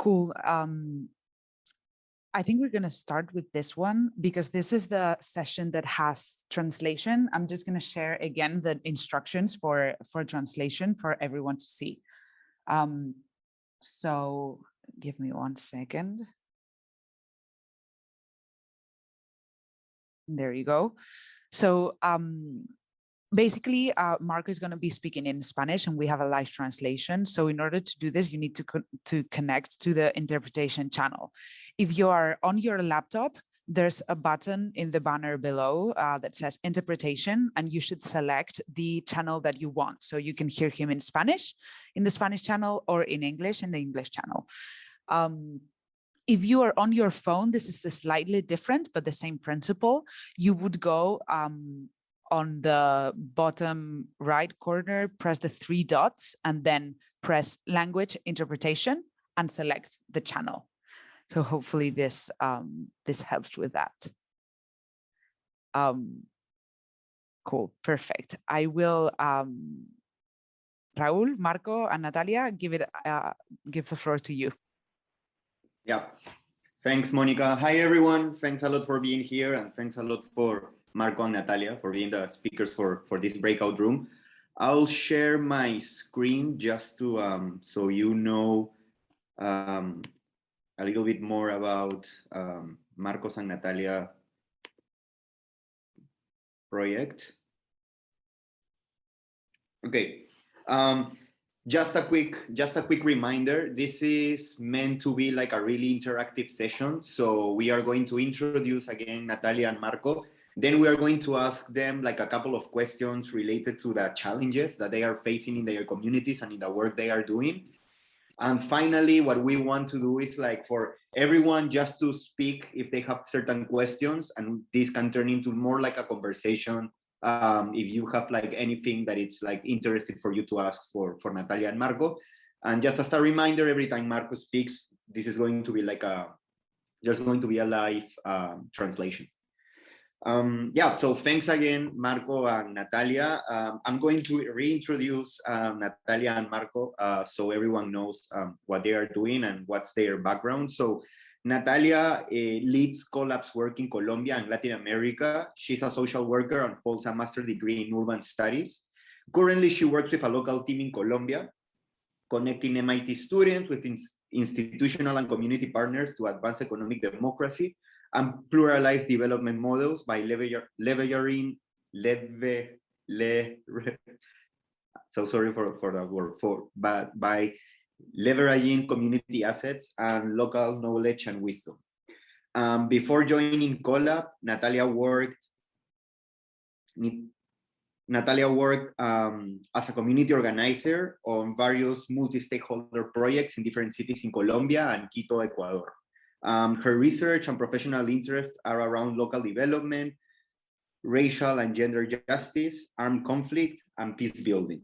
Cool. I think we're going to start with this one because this is the session that has translation. I'm just going to share again the instructions for translation for everyone to see. So give me 1 second. There you go. So basically, Marco is going to be speaking in Spanish and we have a live translation. So in order to do this, you need to connect to the interpretation channel. If you are on your laptop, there's a button in the banner below that says interpretation, and you should select the channel that you want. So you can hear him in Spanish, in the Spanish channel, or in English, in the English channel. If you are on your phone, this is slightly different, but the same principle. You would go on the bottom right corner, press the 3 dots, and then press language interpretation and select the channel. So hopefully this helps with that. Cool, perfect. I will, Raúl, Marco, and Natalia, give the floor to you. Yeah, thanks, Monica. Hi, everyone. Thanks a lot for being here, and thanks a lot for Marco and Natalia for being the speakers for this breakout room. I'll share my screen just to so you know a little bit more about Marcos and Natalia project. Okay. Just a quick reminder, this is meant to be like a really interactive session. So we are going to introduce again Natalia and Marco. Then we are going to ask them like a couple of questions related to the challenges that they are facing in their communities and in the work they are doing. And finally, what we want to do is like for everyone just to speak if they have certain questions, and this can turn into more like a conversation. If you have like anything that it's like interesting for you to ask for Natalia and Marco. And just as a reminder, every time Marco speaks, this is going to be like there's going to be a live translation. Yeah, so thanks again, Marco and Natalia. I'm going to reintroduce Natalia and Marco so everyone knows what they are doing and what's their background. So Natalia leads CoLab's work in Colombia and Latin America. She's a social worker and holds a master's degree in urban studies. Currently, she works with a local team in Colombia, connecting MIT students with institutional and community partners to advance economic democracy and pluralized development models by leveraging so sorry for that word, but by leveraging community assets and local knowledge and wisdom. Before joining CoLab, Natalia worked as a community organizer on various multi-stakeholder projects in different cities in Colombia and Quito, Ecuador. Her research and professional interests are around local development, racial and gender justice, armed conflict, and peace building.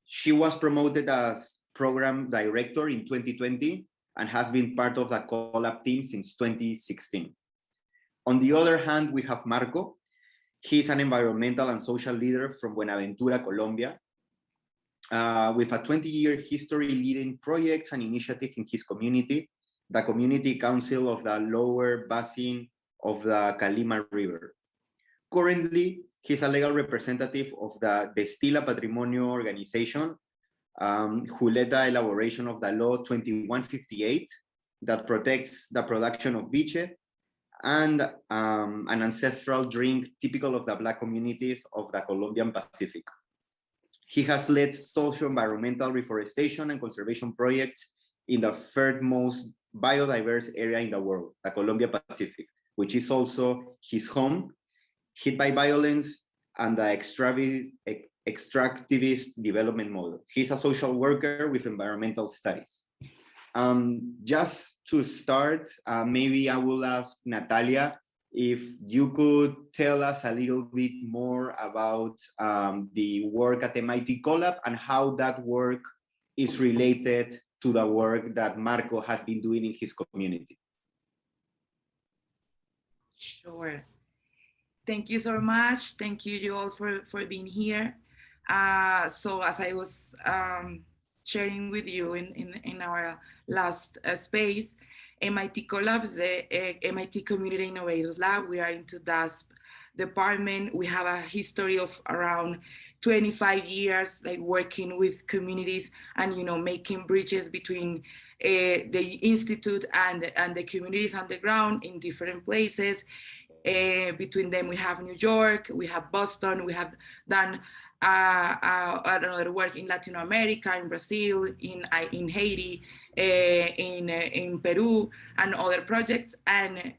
She was promoted as program director in 2020 and has been part of the CoLab team since 2016. On the other hand, we have Marco. He's an environmental and social leader from Buenaventura, Colombia, with a 20-year history leading projects and initiatives in his community, the Community Council of the Lower Basin of the Calima River. Currently, he's a legal representative of the Destila Patrimonio organization, who led the elaboration of the Law 2158 that protects the production of biche and an ancestral drink typical of the Black communities of the Colombian Pacific. He has led socio-environmental reforestation and conservation projects in the third most biodiverse area in the world, the Colombia Pacific, which is also his home, hit by violence and the extractivist development model. He's a social worker with environmental studies. Just to start, maybe I will ask Natalia if you could tell us a little bit more about the work at MIT CoLab and how that work is related to the work that Marco has been doing in his community. Sure. Thank you so much. Thank you all for being here. So as I was sharing with you in our last space, MIT CoLabs, the MIT Community Innovators Lab, we are into DASP department. We have a history of around 25 years, like working with communities and, you know, making bridges between the institute and the communities on the ground in different places. Between them, we have New York, we have Boston, we have done another work in Latin America, in Brazil, in Haiti, in Peru, and other projects. And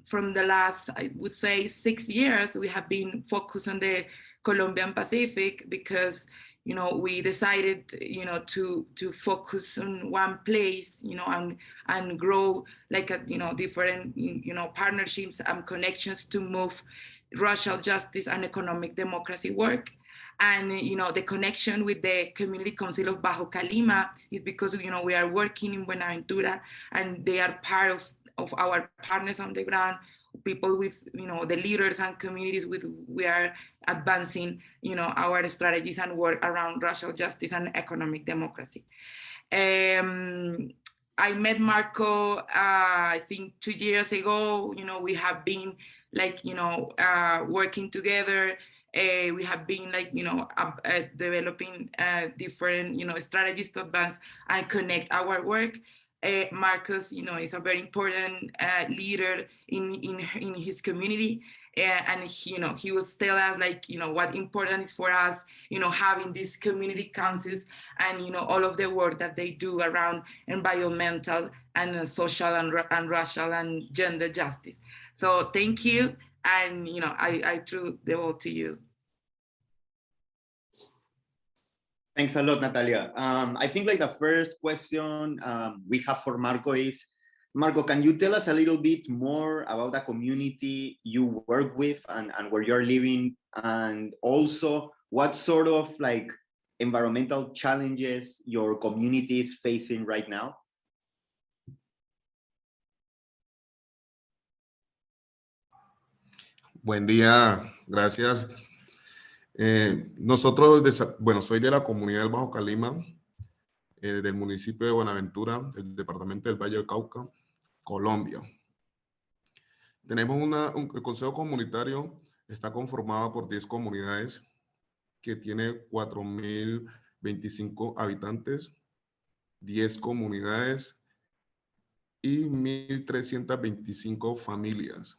from the last, I would say, 6 years, we have been focused on the Colombian Pacific because, you know, we decided, you know, to focus on one place, you know, and grow like a, you know, different, you know, partnerships and connections to move racial justice and economic democracy work. And, you know, the connection with the Community Council of Bajo Calima is because, you know, we are working in Buenaventura and they are part of our partners on the ground, people with, you know, the leaders and communities with, we are advancing, you know, our strategies and work around racial justice and economic democracy. I met Marco, I think 2 years ago. You know, we have been like, you know, working together. We have been like, you know, developing different, you know, strategies to advance and connect our work. Marcus, you know, is a very important leader in his community. And he, you know, he was telling us like, you know, what important is for us, you know, having these community councils and, you know, all of the work that they do around environmental and social and racial and gender justice. So thank you. And, you know, I threw the ball to you. Thanks a lot, Natalia. I think like the first question we have for Marco is, Marco, can you tell us a little bit more about the community you work with and where you're living? And also what sort of like environmental challenges your community is facing right now? Buen día, gracias. Nosotros, bueno, soy de la comunidad del Bajo Calima, del municipio de Buenaventura, del departamento del Valle del Cauca, Colombia. Tenemos el Consejo Comunitario está conformado por 10 comunidades que tiene 4.025 habitantes, 10 comunidades y 1.325 familias.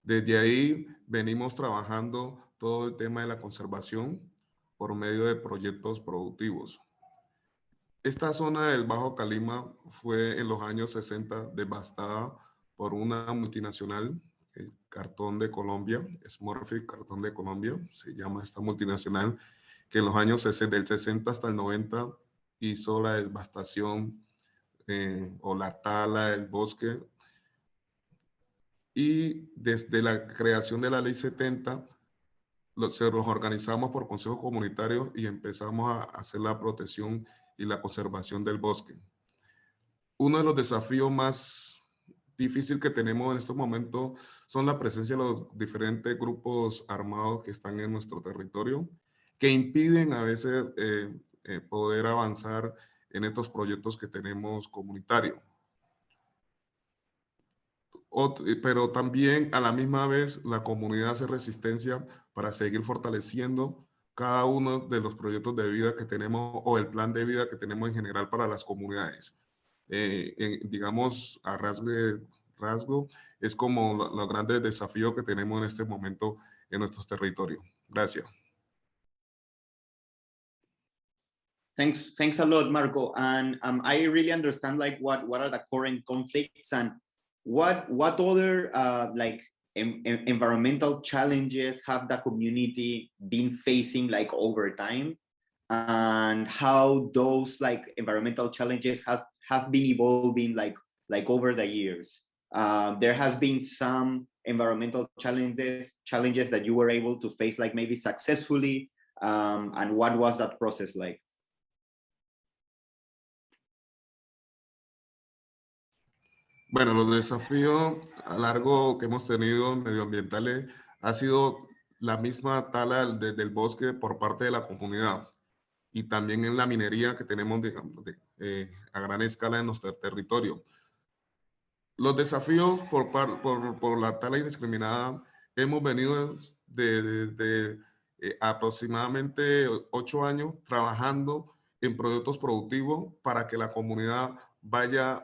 Desde ahí venimos trabajando todo el tema de la conservación por medio de proyectos productivos. Esta zona del Bajo Calima fue en los años 60 devastada por una multinacional, Cartón de Colombia, Smurfit Cartón de Colombia, se llama esta multinacional, que en los años del 60 hasta el 90 hizo la devastación o la tala del bosque. Y desde la creación de la Ley 70, nos organizamos por consejos comunitarios y empezamos a hacer la protección y la conservación del bosque. Uno de los desafíos más difíciles que tenemos en estos momentos son la presencia de los diferentes grupos armados que están en nuestro territorio, que impiden a veces poder avanzar en estos proyectos que tenemos comunitarios. Pero también a la misma vez la comunidad hace resistencia para seguir fortaleciendo cada uno de los proyectos de vida que tenemos o el plan de vida que tenemos en general para las comunidades. Digamos, a rasgo, es como los grandes desafíos que tenemos en este momento en nuestros territorios. Gracias. Thanks a lot, Marco. And I really understand like what are the current conflicts and what other like environmental challenges have the community been facing like over time, and how those like environmental challenges have been evolving like over the years. There has been some environmental challenges that you were able to face like maybe successfully, and what was that process like? Bueno, los desafíos a largo que hemos tenido medioambientales ha sido la misma tala del bosque por parte de la comunidad. y también en la minería que tenemos a gran escala en nuestro territorio. Los desafíos por la tala indiscriminada hemos venido desde aproximadamente 8 años trabajando en proyectos productivos para que la comunidad vaya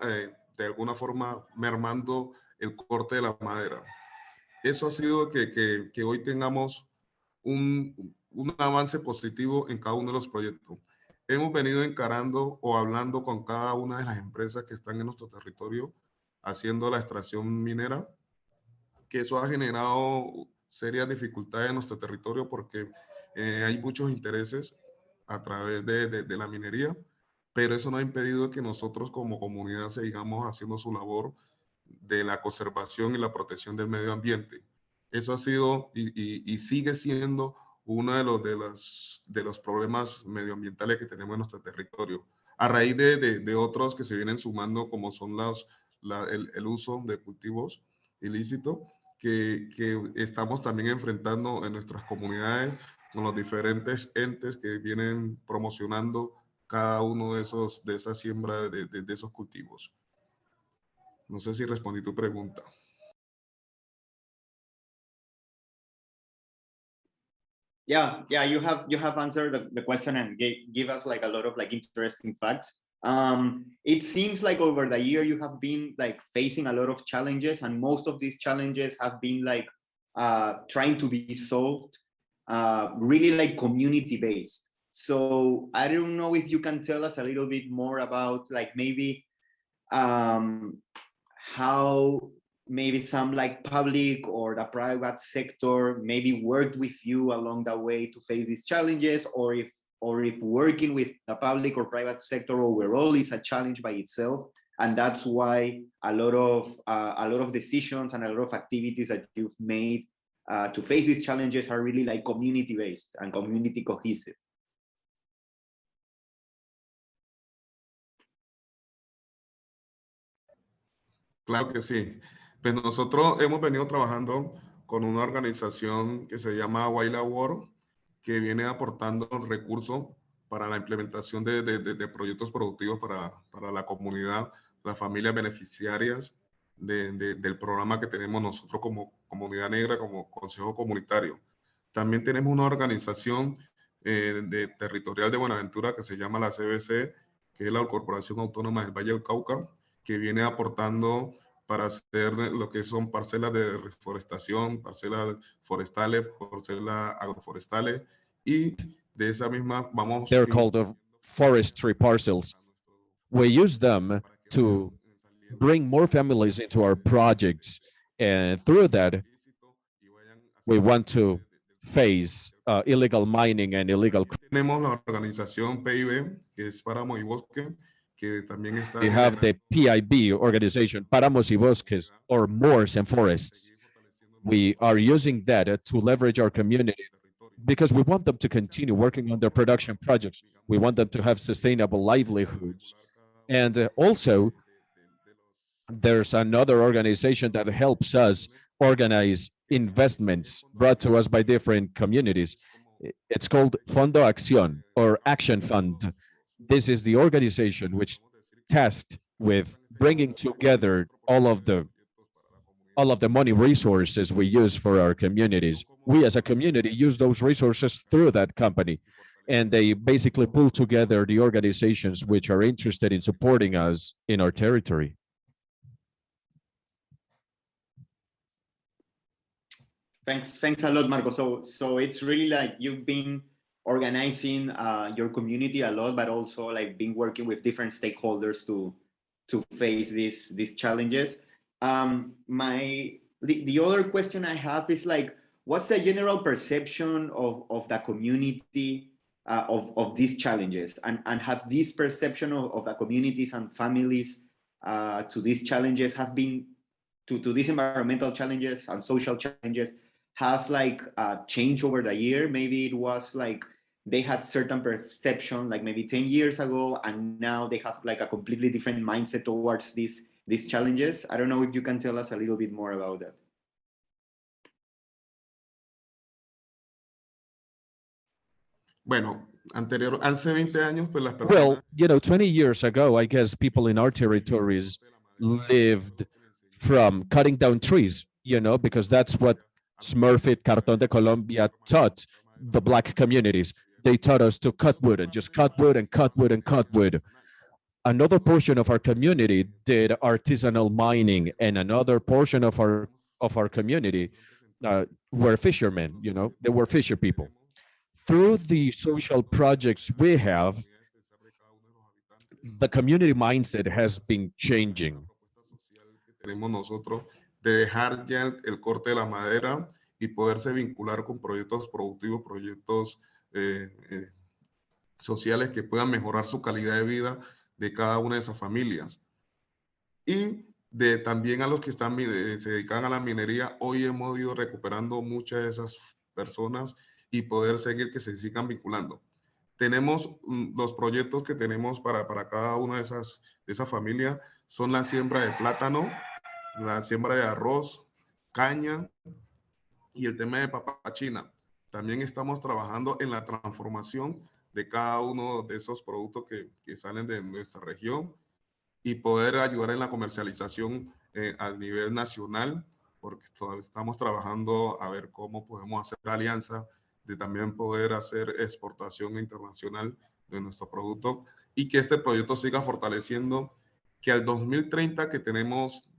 de alguna forma mermando el corte de la madera. Eso ha sido que hoy tengamos un avance positivo en cada uno de los proyectos. Hemos venido encarando o hablando con cada una de las empresas que están en nuestro territorio haciendo la extracción minera, que eso ha generado serias dificultades en nuestro territorio porque hay muchos intereses a través de la minería, pero eso no ha impedido que nosotros como comunidad sigamos haciendo su labor de la conservación y la protección del medio ambiente. Eso ha sido y sigue siendo uno de los problemas medioambientales que tenemos en nuestro territorio, a raíz de otros que se vienen sumando, como son el uso de cultivos ilícitos, que estamos también enfrentando en nuestras comunidades con los diferentes entes que vienen promocionando cada uno de esa siembra de esos cultivos. No sé si respondí tu pregunta. Yeah, you have answered the question and give us like a lot of like interesting facts. It seems like over the year you have been like facing a lot of challenges, and most of these challenges have been like trying to be solved really like community based. So I don't know if you can tell us a little bit more about like maybe how maybe some like public or the private sector maybe worked with you along the way to face these challenges, or if working with the public or private sector overall is a challenge by itself, and that's why a lot of decisions and a lot of activities that you've made to face these challenges are really like community based and community cohesive. Claro que sí. Pues nosotros hemos venido trabajando con una organización que se llama Waila World, que viene aportando recursos para la implementación de proyectos productivos para la comunidad, las familias beneficiarias del programa que tenemos nosotros como Comunidad Negra, como Consejo Comunitario. También tenemos una organización territorial de Buenaventura que se llama la CBC, que es la Corporación Autónoma del Valle del Cauca, que viene aportando para hacer lo que son parcelas de reforestación, parcelas forestales, parcelas agroforestales, y de esa misma vamos... They're called forestry parcels. We use them to bring more families into our projects, and through that, we want to face illegal mining and illegal... Tenemos la organización PIB, que es Páramo y Bosque, que también está... We have the PIB organization, Páramos y Bosques, or Moors and Forests. We are using that to leverage our community because we want them to continue working on their production projects. We want them to have sustainable livelihoods. And also, there's another organization that helps us organize investments brought to us by different communities. It's called Fondo Acción, or Action Fund. This is the organization which tasked with bringing together all of the money resources we use for our communities. We as a community use those resources through that company, and they basically pull together the organizations which are interested in supporting us in our territory. Thanks a lot, Marco. So it's really like you've been organizing your community a lot, but also like been working with different stakeholders to face these challenges. The other question I have is like, what's the general perception of the community of these challenges, and have this perception of the communities and families to these challenges have been to these environmental challenges and social challenges has like changed over the year? Maybe it was like they had certain perception like maybe 10 years ago, and now they have like a completely different mindset towards these challenges. I don't know if you can tell us a little bit more about that. Bueno, hace 20 años, pues las personas. Well, you know, 20 years ago, I guess people in our territories lived from cutting down trees, you know, because that's what Smurfit Cartón de Colombia taught the Black communities. They taught us to cut wood and just cut wood and cut wood and cut wood. Another portion of our community did artisanal mining, and another portion of our community were fishermen, you know, they were fisher people. Through the social projects we have, the community mindset has been changing. Tenemos nosotros de dejar ya el corte de la madera y poderse vincular con proyectos productivos, proyectos sociales que puedan mejorar su calidad de vida de cada una de esas familias. Y de también a los que están, se dedican a la minería, hoy hemos ido recuperando muchas de esas personas y poder seguir que se sigan vinculando. Tenemos los proyectos que tenemos para cada una de esas familias, son la siembra de plátano, la siembra de arroz, caña y el tema de papachina. También estamos trabajando en la transformación de cada uno de esos productos que salen de nuestra región y poder ayudar en la comercialización a nivel nacional, porque todavía estamos trabajando a ver cómo podemos hacer alianza de también poder hacer exportación internacional de nuestro producto y que este proyecto siga fortaleciendo, que al 2030 que tenemos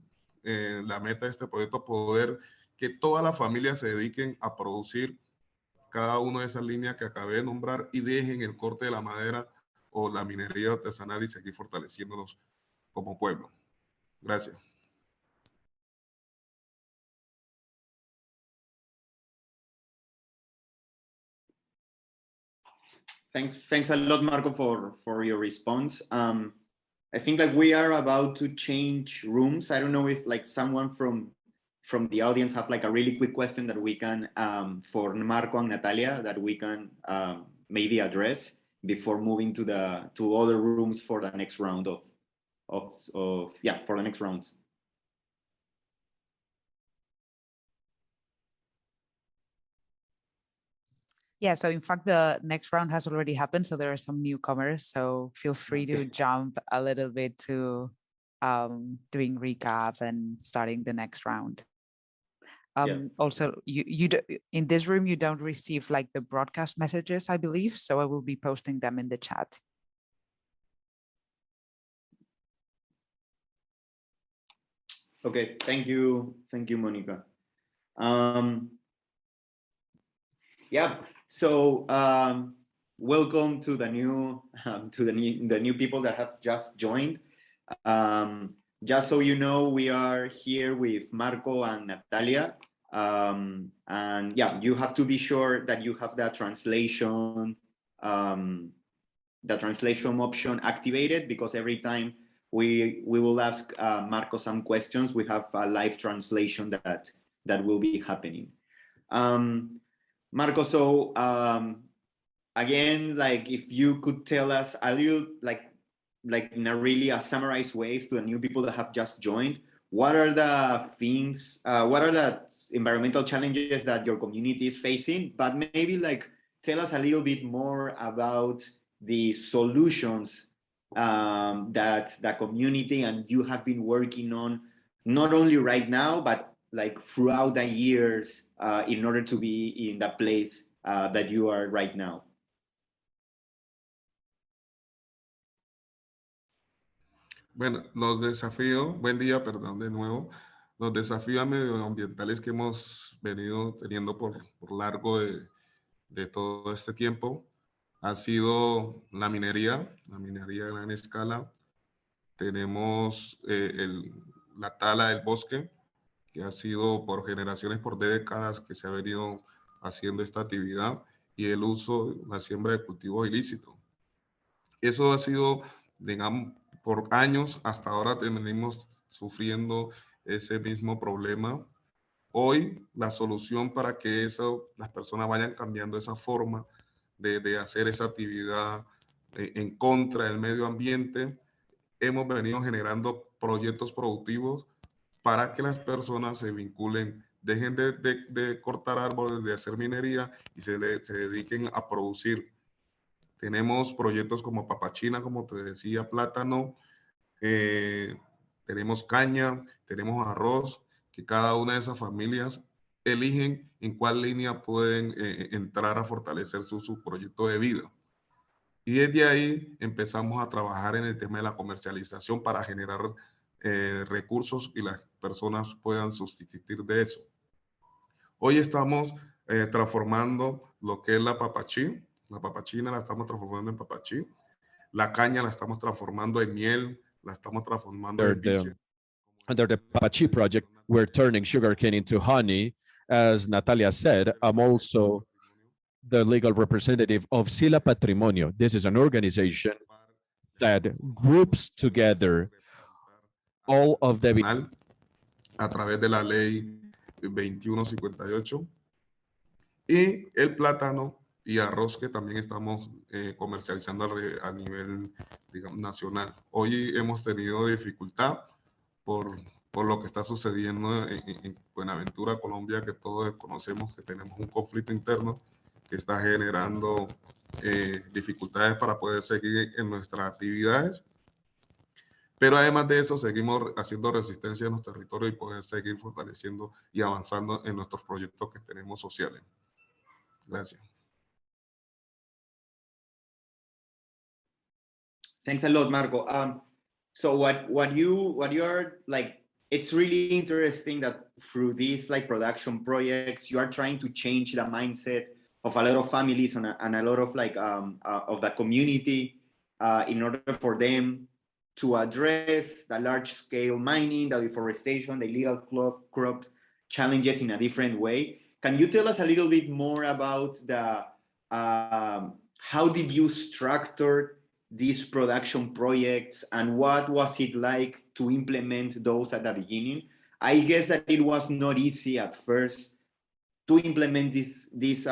la meta de este proyecto, poder que todas las familias se dediquen a producir cada una de esas líneas que acabé de nombrar y dejen el corte de la madera o la minería artesanal y seguir fortaleciéndonos como pueblo. Gracias. Thanks a lot, Marco, for your response. I think like we are about to change rooms. I don't know if like someone from the audience have like a really quick question that we can for Marco and Natalia that we can maybe address before moving to other rooms for the next round for the next rounds. Yeah, so in fact, the next round has already happened. So there are some newcomers. So feel free to jump a little bit to doing recap and starting the next round. Also, you in this room, you don't receive like the broadcast messages, I believe. So I will be posting them in the chat. Okay, thank you, Monica. Yeah, so welcome to the new people that have just joined. Just so you know, we are here with Marco and Natalia, and yeah, you have to be sure that you have the translation option activated, because every time we will ask Marco some questions, we have a live translation that will be happening. Marco, so again, like if you could tell us a little, like in a really summarized ways to the new people that have just joined, what are the things, what are the environmental challenges that your community is facing, but maybe like tell us a little bit more about the solutions that the community and you have been working on, not only right now, but like throughout the years in order to be in the place that you are right now. Bueno, los desafíos, buen día, perdón, de nuevo. Los desafíos medioambientales que hemos venido teniendo por largo de todo este tiempo ha sido la minería a gran escala. Tenemos la tala del bosque, que ha sido por generaciones, por décadas que se ha venido haciendo esta actividad, y el uso, la siembra de cultivos ilícitos. Eso ha sido, digamos, por años, hasta ahora venimos sufriendo ese mismo problema. Hoy la solución para que las personas vayan cambiando esa forma de hacer esa actividad en contra del medio ambiente, hemos venido generando proyectos productivos para que las personas se vinculen, dejen de cortar árboles, de hacer minería y se dediquen a producir. Tenemos proyectos como papachina, como te decía, plátano, tenemos caña, tenemos arroz, que cada una de esas familias eligen en cuál línea pueden entrar a fortalecer su proyecto de vida. Y desde ahí empezamos a trabajar en el tema de la comercialización para generar recursos y las personas puedan sustituir de eso. Hoy estamos transformando lo que es la papachí. La papachina la estamos transformando en papachí. La caña la estamos transformando en miel, la estamos transformando en biche. Under the Papachi project, we're turning sugarcane into honey. As Natalia said, I'm also the legal representative of Sila Patrimonio. This is an organization that groups together all of the... A través de la ley 2158. Y el plátano y arroz que también estamos comercializando a nivel, digamos, nacional. Hoy hemos tenido dificultad por lo que está sucediendo en Buenaventura, Colombia, que todos conocemos que tenemos un conflicto interno que está generando dificultades para poder seguir en nuestras actividades. Pero además de eso, seguimos haciendo resistencia en los territorios y poder seguir fortaleciendo y avanzando en nuestros proyectos que tenemos sociales. Gracias. Thanks a lot, Marco. So what you are like, it's really interesting that through these like production projects, you are trying to change the mindset of a lot of families and a lot of like of the community in order for them to address the large scale mining, the deforestation, the illegal crop challenges in a different way. Can you tell us a little bit more about the how did you structure these production projects and what was it like to implement those at the beginning? I guess that it was not easy at first to implement these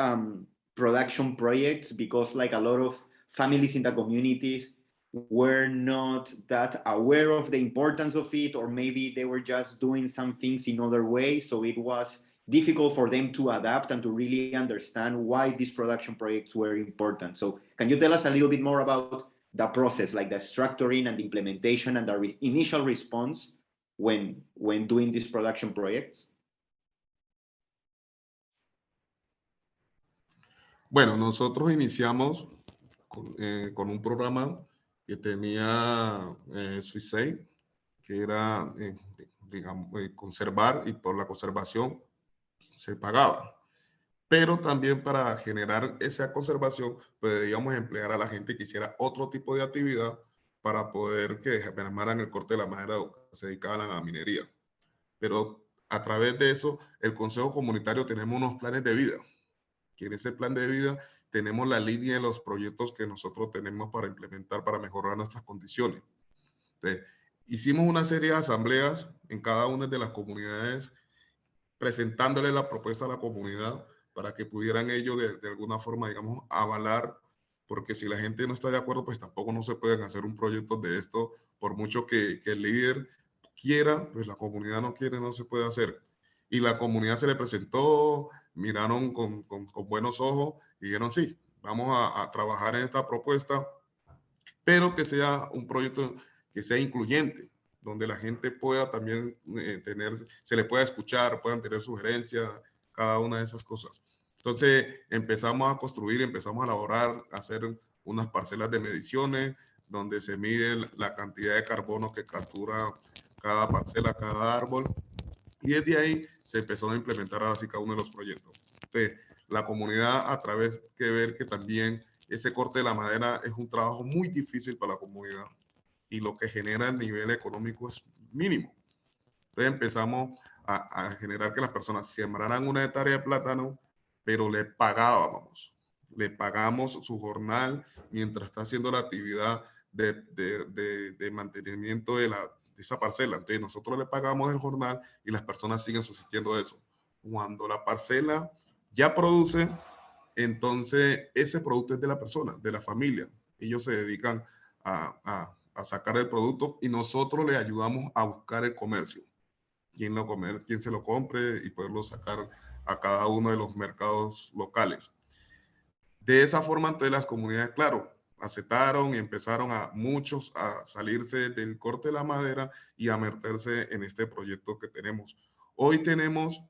production projects because like a lot of families in the communities were not that aware of the importance of it, or maybe they were just doing some things in other ways. So it was difficult for them to adapt and to really understand why these production projects were important. So can you tell us a little bit more about the process, like the structuring and the implementation and the initial response when doing these production projects? Bueno, nosotros iniciamos con un programa que tenía SUISEI, que era, digamos, conservar, y por la conservación se pagaba. Pero también para generar esa conservación, pues debíamos emplear a la gente que hiciera otro tipo de actividad para poder que armaran el corte de la madera o que se dedicaban a la minería. Pero a través de eso, el Consejo Comunitario tenemos unos planes de vida, que en ese plan de vida tenemos la línea de los proyectos que nosotros tenemos para implementar, para mejorar nuestras condiciones. Entonces, hicimos una serie de asambleas en cada una de las comunidades, presentándole la propuesta a la comunidad para que pudieran ellos de alguna forma, digamos, avalar, porque si la gente no está de acuerdo, pues tampoco no se pueden hacer un proyecto de esto, por mucho que el líder quiera, pues la comunidad no quiere, no se puede hacer. Y la comunidad se le presentó, miraron con buenos ojos y dijeron, sí, vamos a trabajar en esta propuesta, pero que sea un proyecto que sea incluyente, donde la gente pueda también se le pueda escuchar, puedan tener sugerencias, cada una de esas cosas. Entonces empezamos a construir, empezamos a elaborar, a hacer unas parcelas de mediciones, donde se mide la cantidad de carbono que captura cada parcela, cada árbol, y desde ahí se empezó a implementar así cada uno de los proyectos. Entonces, la comunidad, a través de ver que también ese corte de la madera es un trabajo muy difícil para la comunidad y lo que genera a nivel económico es mínimo. Entonces empezamos a generar que las personas sembraran una hectárea de plátano, pero le pagamos su jornal mientras está haciendo la actividad de mantenimiento de esa parcela. Entonces nosotros le pagamos el jornal y las personas siguen subsistiendo de eso. Cuando la parcela ya produce, entonces ese producto es de la persona, de la familia. Ellos se dedican a sacar el producto y nosotros le ayudamos a buscar el comercio. Quién se lo compre y poderlo sacar a cada uno de los mercados locales. De esa forma, entonces las comunidades, claro, aceptaron y empezaron a muchos a salirse del corte de la madera y a meterse en este proyecto que tenemos. Hoy tenemos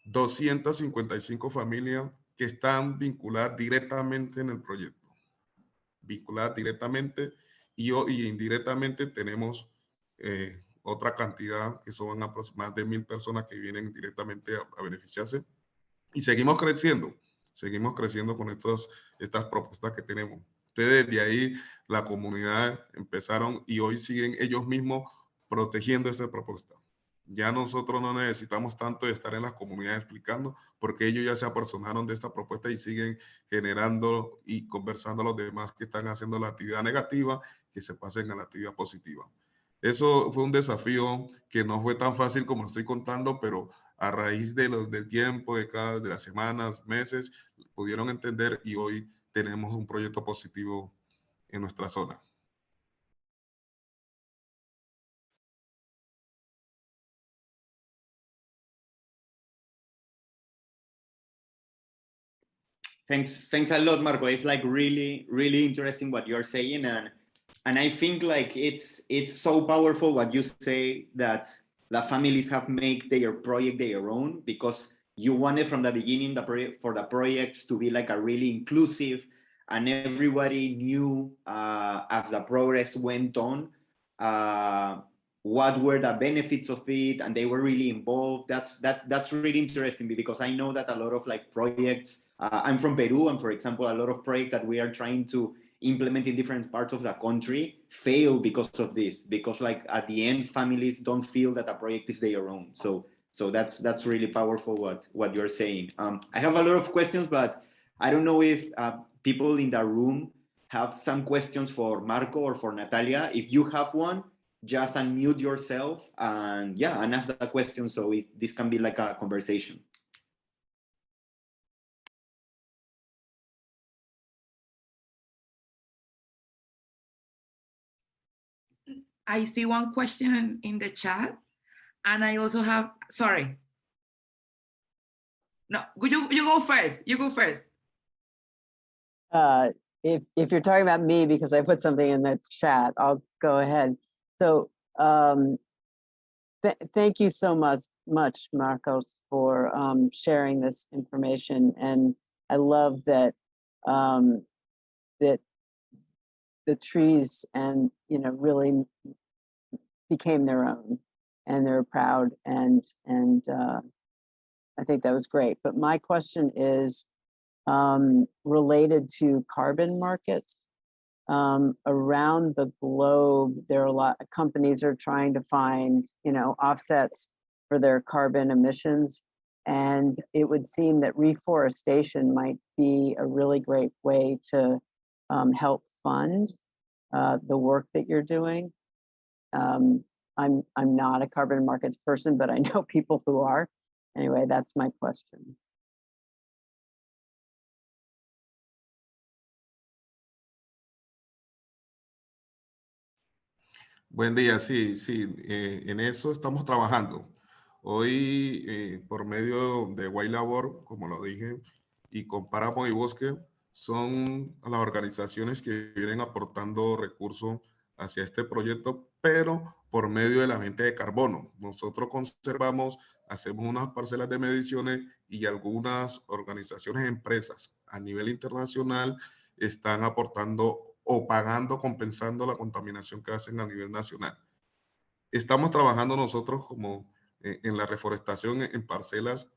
255 familias que están vinculadas directamente en el proyecto. Vinculadas directamente y indirectamente tenemos otra cantidad que son aproximadamente 1,000 personas que vienen directamente a beneficiarse. Y seguimos creciendo con estas propuestas que tenemos. Ustedes de ahí, la comunidad empezaron y hoy siguen ellos mismos protegiendo esta propuesta. Ya nosotros no necesitamos tanto de estar en las comunidades explicando, porque ellos ya se apersonaron de esta propuesta y siguen generando y conversando a los demás que están haciendo la actividad negativa, que se pasen a la actividad positiva. Eso fue un desafío que no fue tan fácil como lo estoy contando, pero a raíz del tiempo, de las semanas, meses, pudieron entender y hoy tenemos un proyecto positivo en nuestra zona. Thanks a lot, Marco. It's like really interesting what you're saying, and I think like it's so powerful what you say that the families have made their project their own, because you wanted from the beginning for the projects to be like a really inclusive, and everybody knew as the progress went on what were the benefits of it, and they were really involved. That's really interesting, because I know that a lot of like projects. I'm from Peru, and for example, a lot of projects that we are trying to implement in different parts of the country fail because of this, because like at the end, families don't feel that a project is their own. So that's really powerful what you're saying. I have a lot of questions, but I don't know if people in the room have some questions for Marco or for Natalia. If you have one, just unmute yourself and ask the question, so this can be like a conversation. I see one question in the chat, and I also have, sorry. No, you go first. You go first. If you're talking about me because I put something in the chat, I'll go ahead. So thank you so much, Marcos, for sharing this information. And I love that that the trees and really became their own, and they're proud, and I think that was great. But my question is related to carbon markets. Around the globe, there are a lot of companies are trying to find offsets for their carbon emissions, and it would seem that reforestation might be a really great way to help fund the work that you're doing. I'm not a carbon markets person, but I know people who are. Anyway, that's my question. Buen día, sí, en eso estamos trabajando. Hoy, por medio de Wild Labor, como lo dije, y con Páramo y Bosque, son las organizaciones que vienen aportando recursos hacia este proyecto, pero por medio de la venta de carbono. Nosotros conservamos, hacemos unas parcelas de mediciones, y algunas organizaciones, empresas a nivel internacional están aportando o pagando, compensando la contaminación que hacen a nivel nacional. Estamos trabajando nosotros como en la reforestación en parcelas,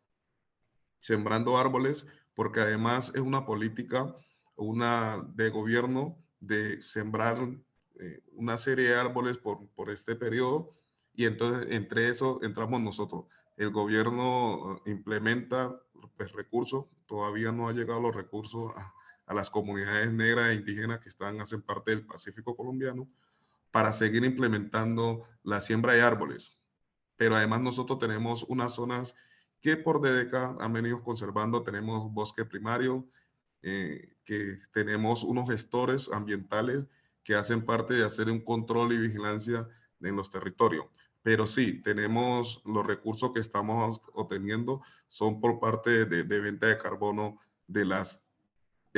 sembrando árboles, porque además es una política de gobierno de sembrar una serie de árboles por este periodo, y entonces entre eso entramos nosotros. El gobierno implementa recursos, todavía no ha llegado los recursos a las comunidades negras e indígenas que hacen parte del Pacífico colombiano, para seguir implementando la siembra de árboles. Pero además nosotros tenemos unas zonas que por décadas han venido conservando. Tenemos bosque primario, que tenemos unos gestores ambientales que hacen parte de hacer un control y vigilancia en los territorios. Pero sí, tenemos los recursos que estamos obteniendo son por parte de venta de carbono de las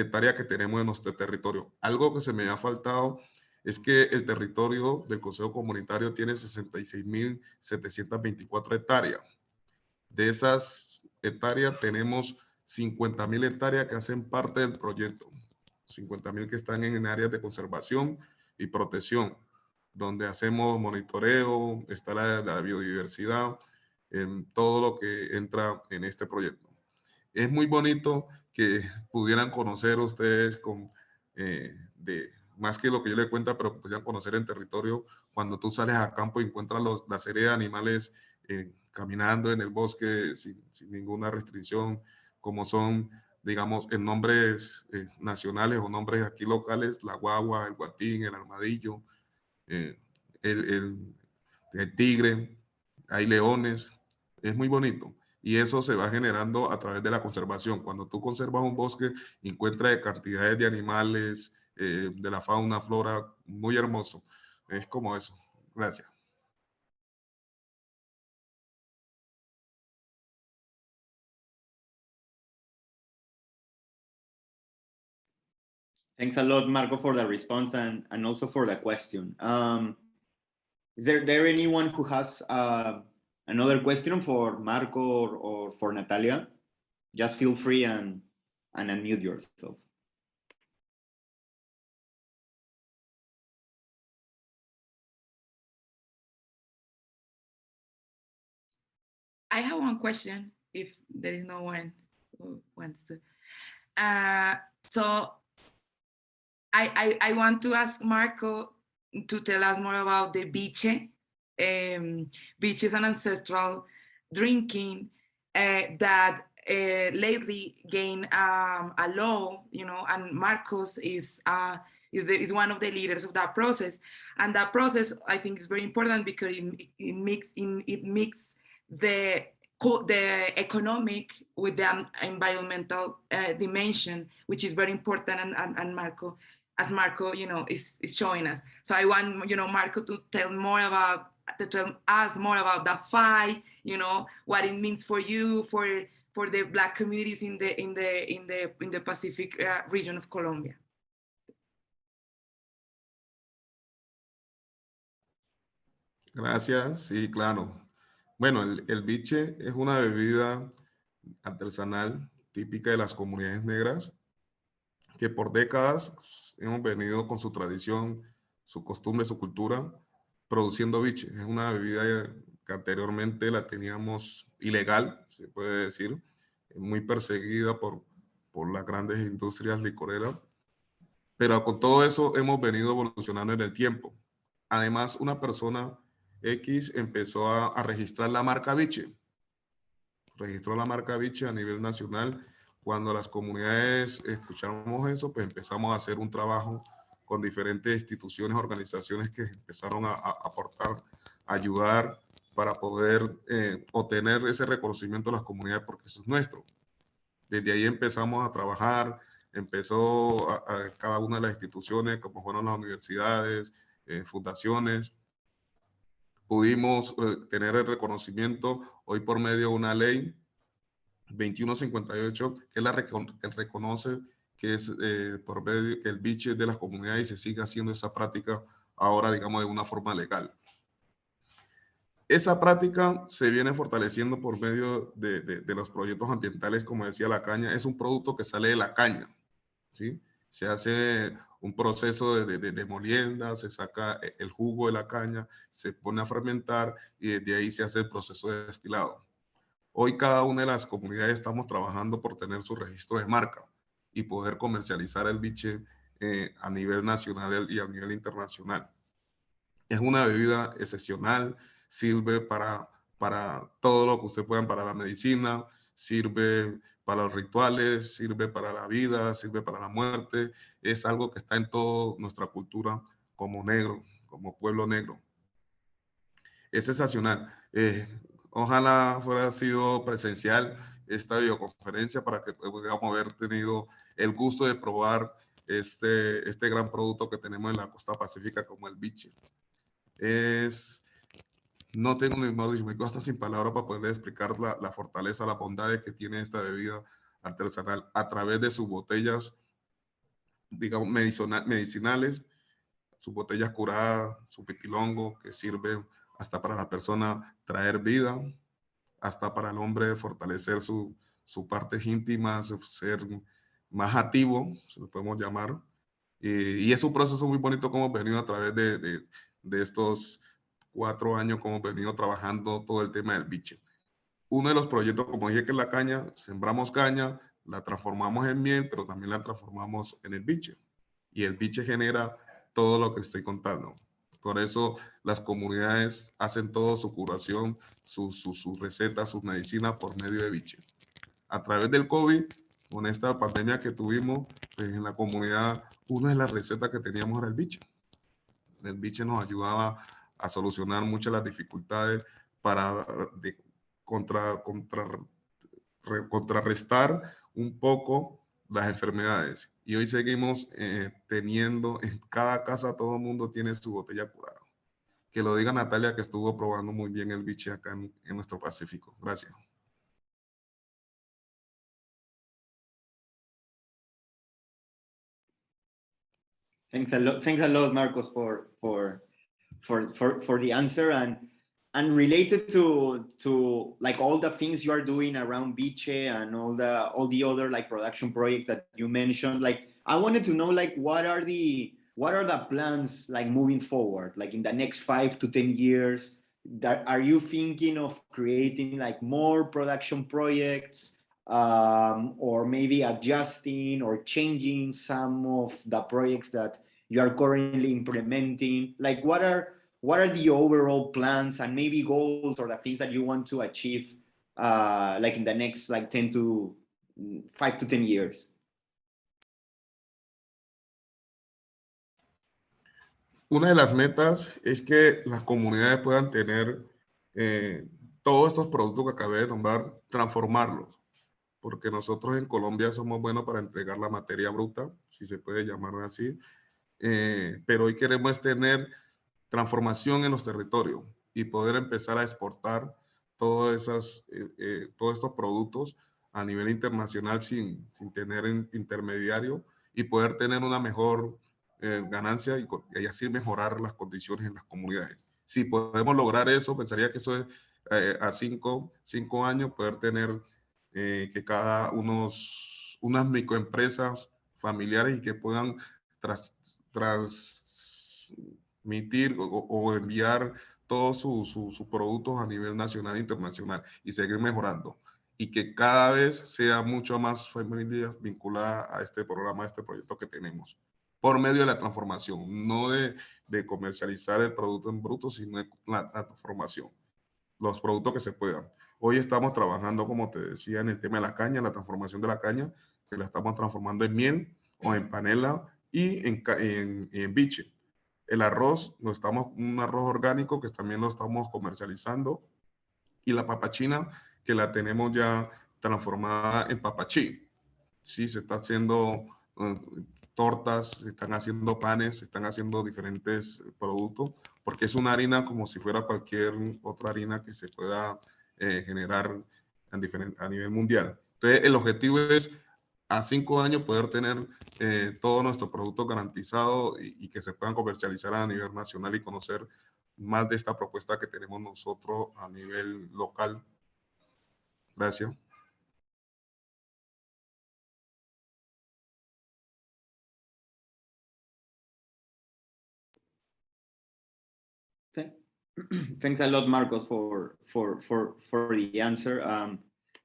hectárea que tenemos en nuestro territorio. Algo que se me ha faltado es que el territorio del Consejo Comunitario tiene 66.724 hectáreas. De esas hectáreas tenemos 50.000 hectáreas que hacen parte del proyecto, 50.000 que están en áreas de conservación y protección, donde hacemos monitoreo, está la biodiversidad, todo lo que entra en este proyecto. Es muy bonito que pudieran conocer ustedes más que lo que yo les cuento, pero que pudieran conocer en territorio cuando tú sales a campo y encuentras la serie de animales caminando en el bosque sin ninguna restricción, como son, digamos, en nombres nacionales o nombres aquí locales, la guagua, el guatín, el armadillo, el tigre, hay leones, es muy bonito. Y eso se va generando a través de la conservación. Cuando tú conservas un bosque, encuentras cantidades de animales, de la fauna, flora, muy hermoso. Es como eso. Gracias. Thanks a lot, Marco, for the response and also for the question. Is there anyone who has another question for Marco or for Natalia? Just feel free and unmute yourself. I have one question, if there is no one who wants to. So I want to ask Marco to tell us more about the biche. Biche is an ancestral drinking that lately gained a law, and Marcos is one of the leaders of that process. And that process, I think, is very important because it mixes the economic with the environmental dimension, which is very important, and Marco, as Marco, is showing us. So I want, Marco to tell us more about that fight, what it means for you, for the Black communities in the Pacific region of Colombia. Gracias, sí, claro. Bueno, el biche es una bebida artesanal típica de las comunidades negras que por décadas hemos venido con su tradición, su costumbre, su cultura, produciendo biche. Es una bebida que anteriormente la teníamos ilegal, se puede decir, muy perseguida por las grandes industrias licoreras, pero con todo eso hemos venido evolucionando en el tiempo. Además, una persona X empezó a registrar la marca biche. Registró la marca biche a nivel nacional. Cuando las comunidades escuchamos eso, pues empezamos a hacer un trabajo con diferentes instituciones, organizaciones que empezaron a aportar, a ayudar para poder obtener ese reconocimiento de las comunidades, porque eso es nuestro. Desde ahí empezamos a trabajar, empezó a cada una de las instituciones, como fueron las universidades, fundaciones. Pudimos tener el reconocimiento hoy por medio de una ley 2158, que es la que reconoce que es por medio que el biche es de las comunidades y se sigue haciendo esa práctica ahora, digamos, de una forma legal. Esa práctica se viene fortaleciendo por medio de los proyectos ambientales, como decía la caña. Es un producto que sale de la caña, ¿sí? Se hace un proceso de molienda, se saca el jugo de la caña, se pone a fermentar y desde ahí se hace el proceso de destilado. Hoy cada una de las comunidades estamos trabajando por tener su registro de marca y poder comercializar el biche a nivel nacional y a nivel internacional. Es una bebida excepcional, sirve para todo lo que ustedes puedan, para la medicina, sirve para los rituales, sirve para la vida, sirve para la muerte. Es algo que está en toda nuestra cultura como negro, como pueblo negro. Es sensacional. Ojalá fuera sido presencial esta videoconferencia para que pudiéramos haber tenido el gusto de probar este gran producto que tenemos en la costa pacífica como el biche. No tengo ni modo, me quedo hasta sin palabras para poder explicar la fortaleza, la bondad que tiene esta bebida artesanal a través de sus botellas digamos, medicinales, sus botellas curadas, su piquilongo, que sirve hasta para la persona traer vida, hasta para el hombre fortalecer su parte íntima, ser más activo, se lo podemos llamar. Y es un proceso muy bonito como hemos venido a través de estos 4 años, como hemos venido trabajando todo el tema del biche. Uno de los proyectos, como dije, que es la caña, sembramos caña, la transformamos en miel, pero también la transformamos en el biche. Y el biche genera todo lo que estoy contando. Por eso las comunidades hacen todo su curación, sus recetas, sus medicinas por medio de biche. A través del COVID, con esta pandemia que tuvimos, pues en la comunidad, una de las recetas que teníamos era el biche. El biche nos ayudaba a solucionar muchas de las dificultades para contrarrestar un poco las enfermedades. Y hoy seguimos teniendo, en cada casa todo el mundo tiene su botella curada. Que lo diga Natalia, que estuvo probando muy bien el biche acá en nuestro Pacífico. Gracias. Thanks a lot, Marcos, for the answer, and related to like all the things you are doing around Biche and all the other like production projects that you mentioned. Like, I wanted to know, like, what are the plans like moving forward, like in the next 5 to 10 years? Are you thinking of creating like more production projects, or maybe adjusting or changing some of the projects that you are currently implementing? Like, what are the overall plans and maybe goals or the things that you want to achieve, like in the next like 5 to 10 years? Una de las metas es que las comunidades puedan tener todos estos productos que acabé de nombrar, transformarlos, porque nosotros en Colombia somos buenos para entregar la materia bruta, si se puede llamar así, pero hoy queremos tener transformación en los territorios y poder empezar a exportar todos estos productos a nivel internacional sin tener intermediario y poder tener una mejor ganancia y así mejorar las condiciones en las comunidades. Si podemos lograr eso, pensaría que eso es a 5 años poder tener que cada unas microempresas familiares y que puedan transmitir o enviar todos sus productos a nivel nacional e internacional y seguir mejorando. Y que cada vez sea mucho más familias vinculadas a este programa, a este proyecto que tenemos, por medio de la transformación, no de comercializar el producto en bruto, sino la transformación, los productos que se puedan. Hoy estamos trabajando, como te decía, en el tema de la caña, la transformación de la caña, que la estamos transformando en miel o en panela y en biche. El arroz, un arroz orgánico que también lo estamos comercializando, y la papachina, que la tenemos ya transformada en papachí. Sí, se está haciendo tortas, se están haciendo panes, se están haciendo diferentes productos, porque es una harina como si fuera cualquier otra harina que se pueda generar a nivel mundial. Entonces, el objetivo es a 5 años poder tener todos nuestros productos garantizados y que se puedan comercializar a nivel nacional y conocer más de esta propuesta que tenemos nosotros a nivel local. Gracias. Thanks a lot, Marcos, for the answer.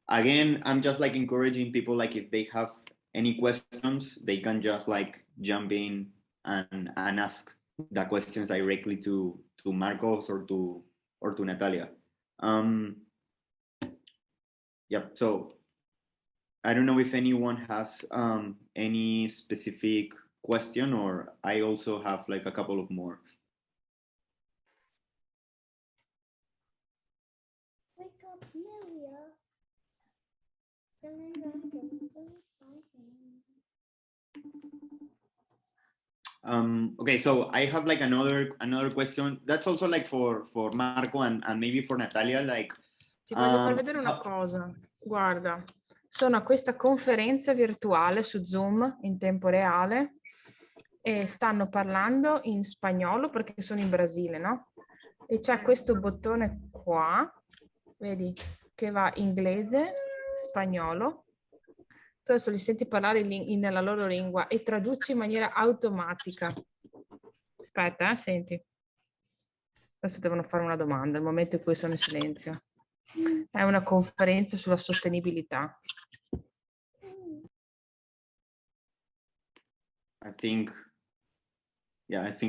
Again, I'm just like encouraging people, like if they have any questions, they can just like jump in and ask the questions directly to Marcos or to Natalia. Yep. So I don't know if anyone has any specific question, or I also have like a couple of more. Okay, so I have like another question that's also like for Marco and maybe for Natalia. Like, ti voglio far vedere una cosa. Guarda, sono a questa conferenza virtuale su Zoom in tempo reale stanno parlando in spagnolo perché sono in Brasile, no? E c'è questo bottone qua, vedi, che va inglese, spagnolo. Tu adesso li senti parlare nella loro lingua e traduci in maniera automatica. Aspetta, senti. Adesso devono fare una domanda, al momento in cui sono in silenzio. È una conferenza sulla sostenibilità. I think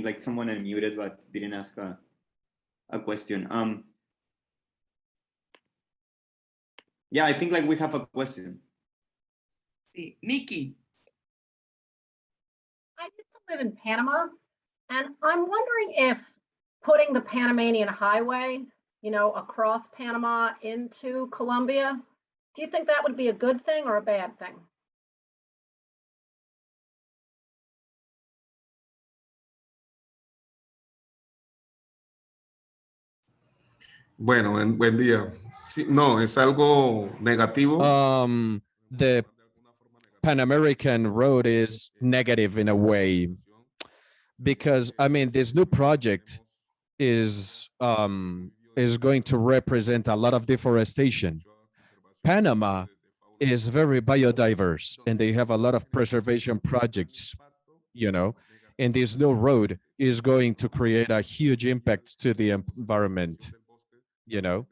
like someone unmuted but didn't ask a question. Yeah, I think like we have a question. Sí. Nikki. I used to live in Panama, and I'm wondering if putting the Panameño highway, you know, across Panama into Colombia, do you think that would be a good thing or a bad thing? Bueno, buen día. Sí, no, es algo negativo. The Pan American road is negative in a way, because I mean this new project is going to represent a lot of deforestation. Panama is very biodiverse and they have a lot of preservation projects, you know, and this new road is going to create a huge impact to the environment. You know,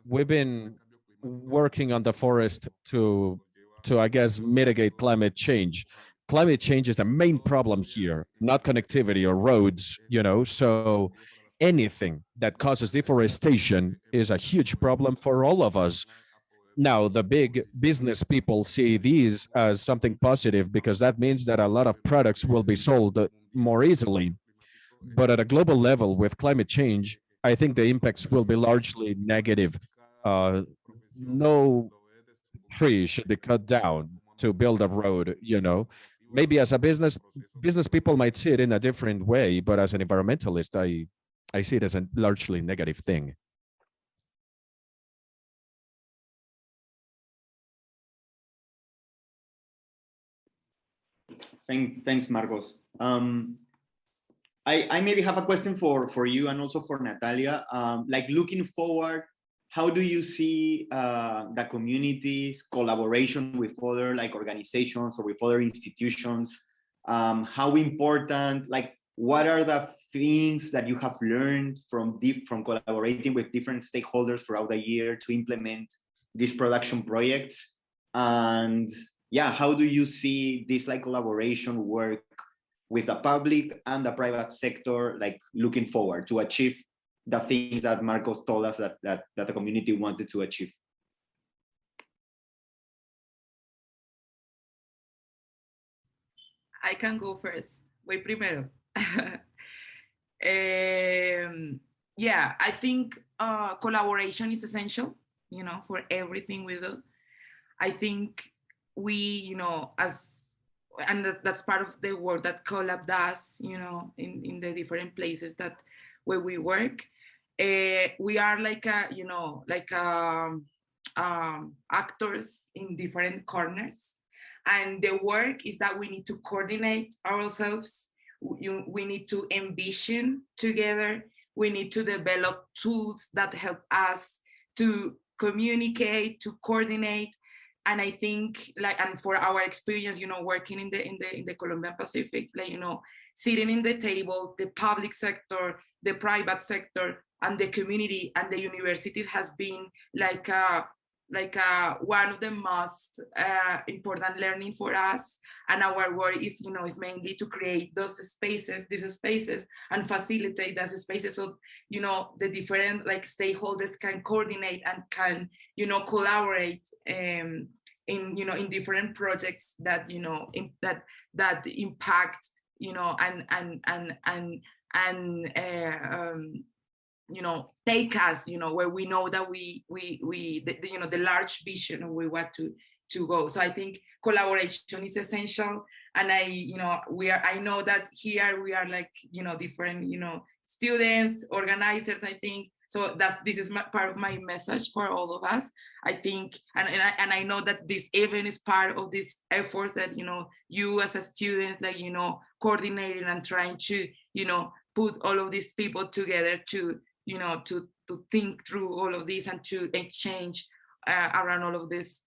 we've been working on the forest to I guess mitigate climate change. Climate change is the main problem here, not connectivity or roads, you know, so anything that causes deforestation is a huge problem for all of us. Now, the big business people see these as something positive because that means that a lot of products will be sold more easily. But at a global level with climate change, I think the impacts will be largely negative. No tree should be cut down to build a road, you know. Maybe as a business people might see it in a different way, but as an environmentalist, I see it as a largely negative thing. Thanks, Marcos. I maybe have a question for you and also for Natalia. Like looking forward, how do you see the community's collaboration with other like organizations or with other institutions? How important, like what are the things that you have learned from collaborating with different stakeholders throughout the year to implement these production projects? And yeah, how do you see this like collaboration work with the public and the private sector, like looking forward to achieve the things that Marcos told us that the community wanted to achieve? I can go first. Voy primero. Yeah, I think collaboration is essential, you know, for everything we do. I think we, you know, that's part of the work that CoLab does, you know, in the different places where we work. We are like you know, like actors in different corners, and the work is that we need to coordinate ourselves. We need to envision together. We need to develop tools that help us to communicate, to coordinate. And I think, like, and for our experience, you know, working in the Colombian Pacific, like, you know, sitting in the table, the public sector, the private sector, and the community and the universities has been like one of the most important learning for us. And our work is, you know, is mainly to create these spaces, and facilitate those spaces so, you know, the different like stakeholders can coordinate and can, you know, collaborate in, you know, in different projects that, you know, that impact, you know, and you know, take us, you know, where we know that we you know, the large vision of where we want to go. So I think collaboration is essential. And I know that here we are like, you know, different, you know, students, organizers, I think. So this is part of my message for all of us, I think. And I know that this event is part of these efforts that, you know, you as a student, like, you know, coordinating and trying to, put all of these people together to, to think through all of this and to exchange around all of this,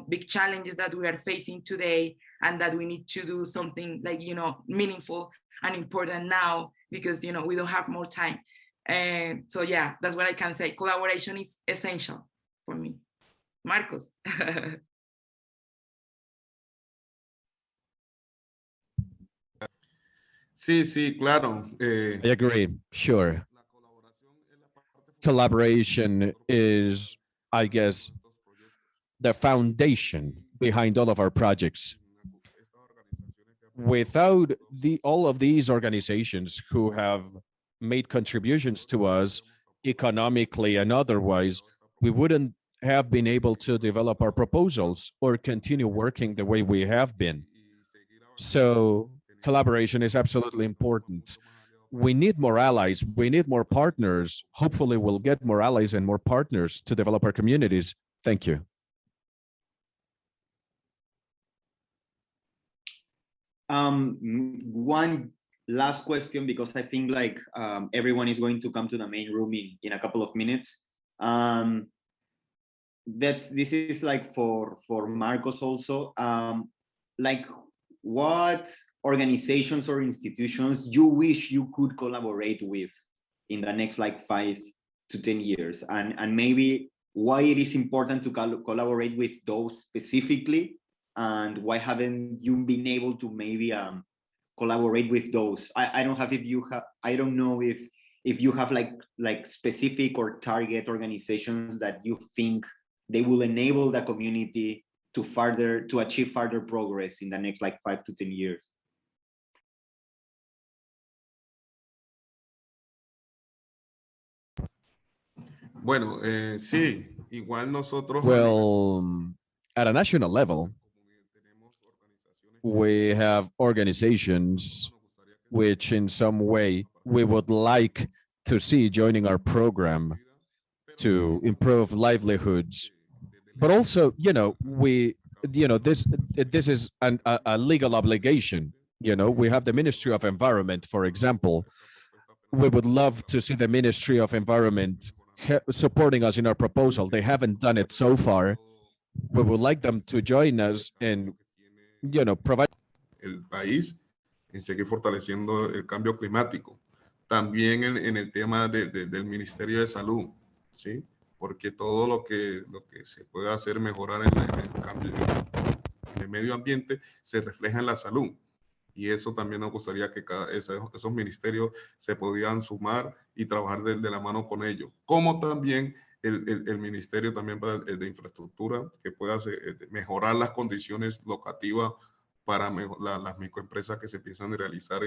big challenges that we are facing today, and that we need to do something like, meaningful and important now, because, we don't have more time. And so, yeah, that's what I can say. Collaboration is essential for me. Marcos. Sí, claro. I agree, sure. Collaboration is, I guess, the foundation behind all of our projects. Without all of these organizations who have made contributions to us economically and otherwise, we wouldn't have been able to develop our proposals or continue working the way we have been. So collaboration is absolutely important. We need more allies. We need more partners. Hopefully we'll get more allies and more partners to develop our communities. Thank you. One last question, because I think like everyone is going to come to the main room in a couple of minutes. This is like for Marcos also. Like, what organizations or institutions you wish you could collaborate with in the next like 5 to 10 years, and maybe why it is important to collaborate with those specifically, and why haven't you been able to maybe collaborate with those? I don't know if you have like specific or target organizations that you think they will enable the community to achieve further progress in the next like 5 to 10 years. Bueno, sí, igual nosotros. Well, at a national level, we have organizations which in some way we would like to see joining our program to improve livelihoods. But also, this is a legal obligation. We have the Ministry of Environment, for example. We would love to see the Ministry of Environment supporting us in our proposal. They haven't done it so far. We would like them to join us and, provide. El país en seguir fortaleciendo el cambio climático. También en el tema del Ministerio de Salud, ¿sí? Porque todo lo que se puede hacer mejorar en el cambio en el medio ambiente se refleja en la salud. Y eso también nos gustaría que esos ministerios se podían sumar y trabajar de la mano con ellos. Como también el ministerio también de infraestructura, que pueda mejorar las condiciones locativas para las microempresas que se empiezan a realizar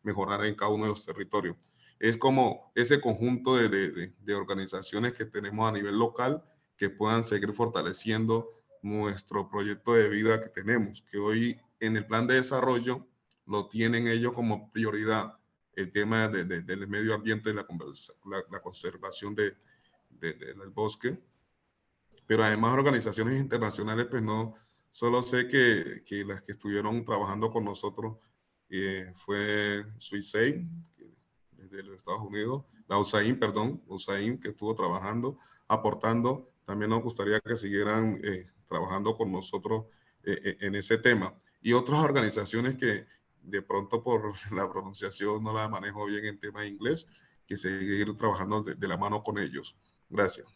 mejorar en cada uno de los territorios. Es como ese conjunto de organizaciones que tenemos a nivel local que puedan seguir fortaleciendo nuestro proyecto de vida que tenemos, que hoy en el plan de desarrollo lo tienen ellos como prioridad, el tema del medio ambiente y la conservación del bosque. Pero además organizaciones internacionales, pues no, solo sé que las que estuvieron trabajando con nosotros fue USAID, desde los Estados Unidos, USAID, que estuvo trabajando, aportando. También nos gustaría que siguieran trabajando con nosotros en ese tema. Y otras organizaciones que de pronto por la pronunciación no la manejo bien en tema de inglés, que seguir trabajando de la mano con ellos. Gracias.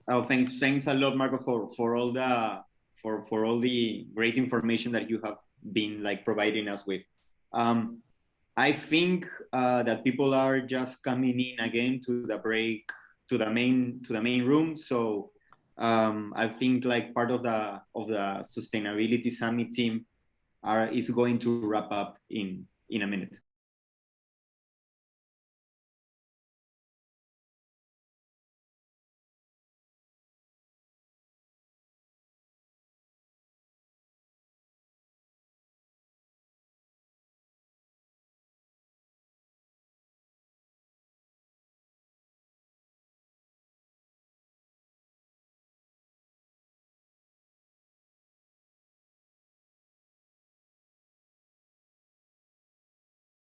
Oh, thanks a lot, Marco, for all the great information that you have been like providing us with. I think that people are just coming in again to the main room. So I think like part of the Sustainability Summit team is going to wrap up in a minute.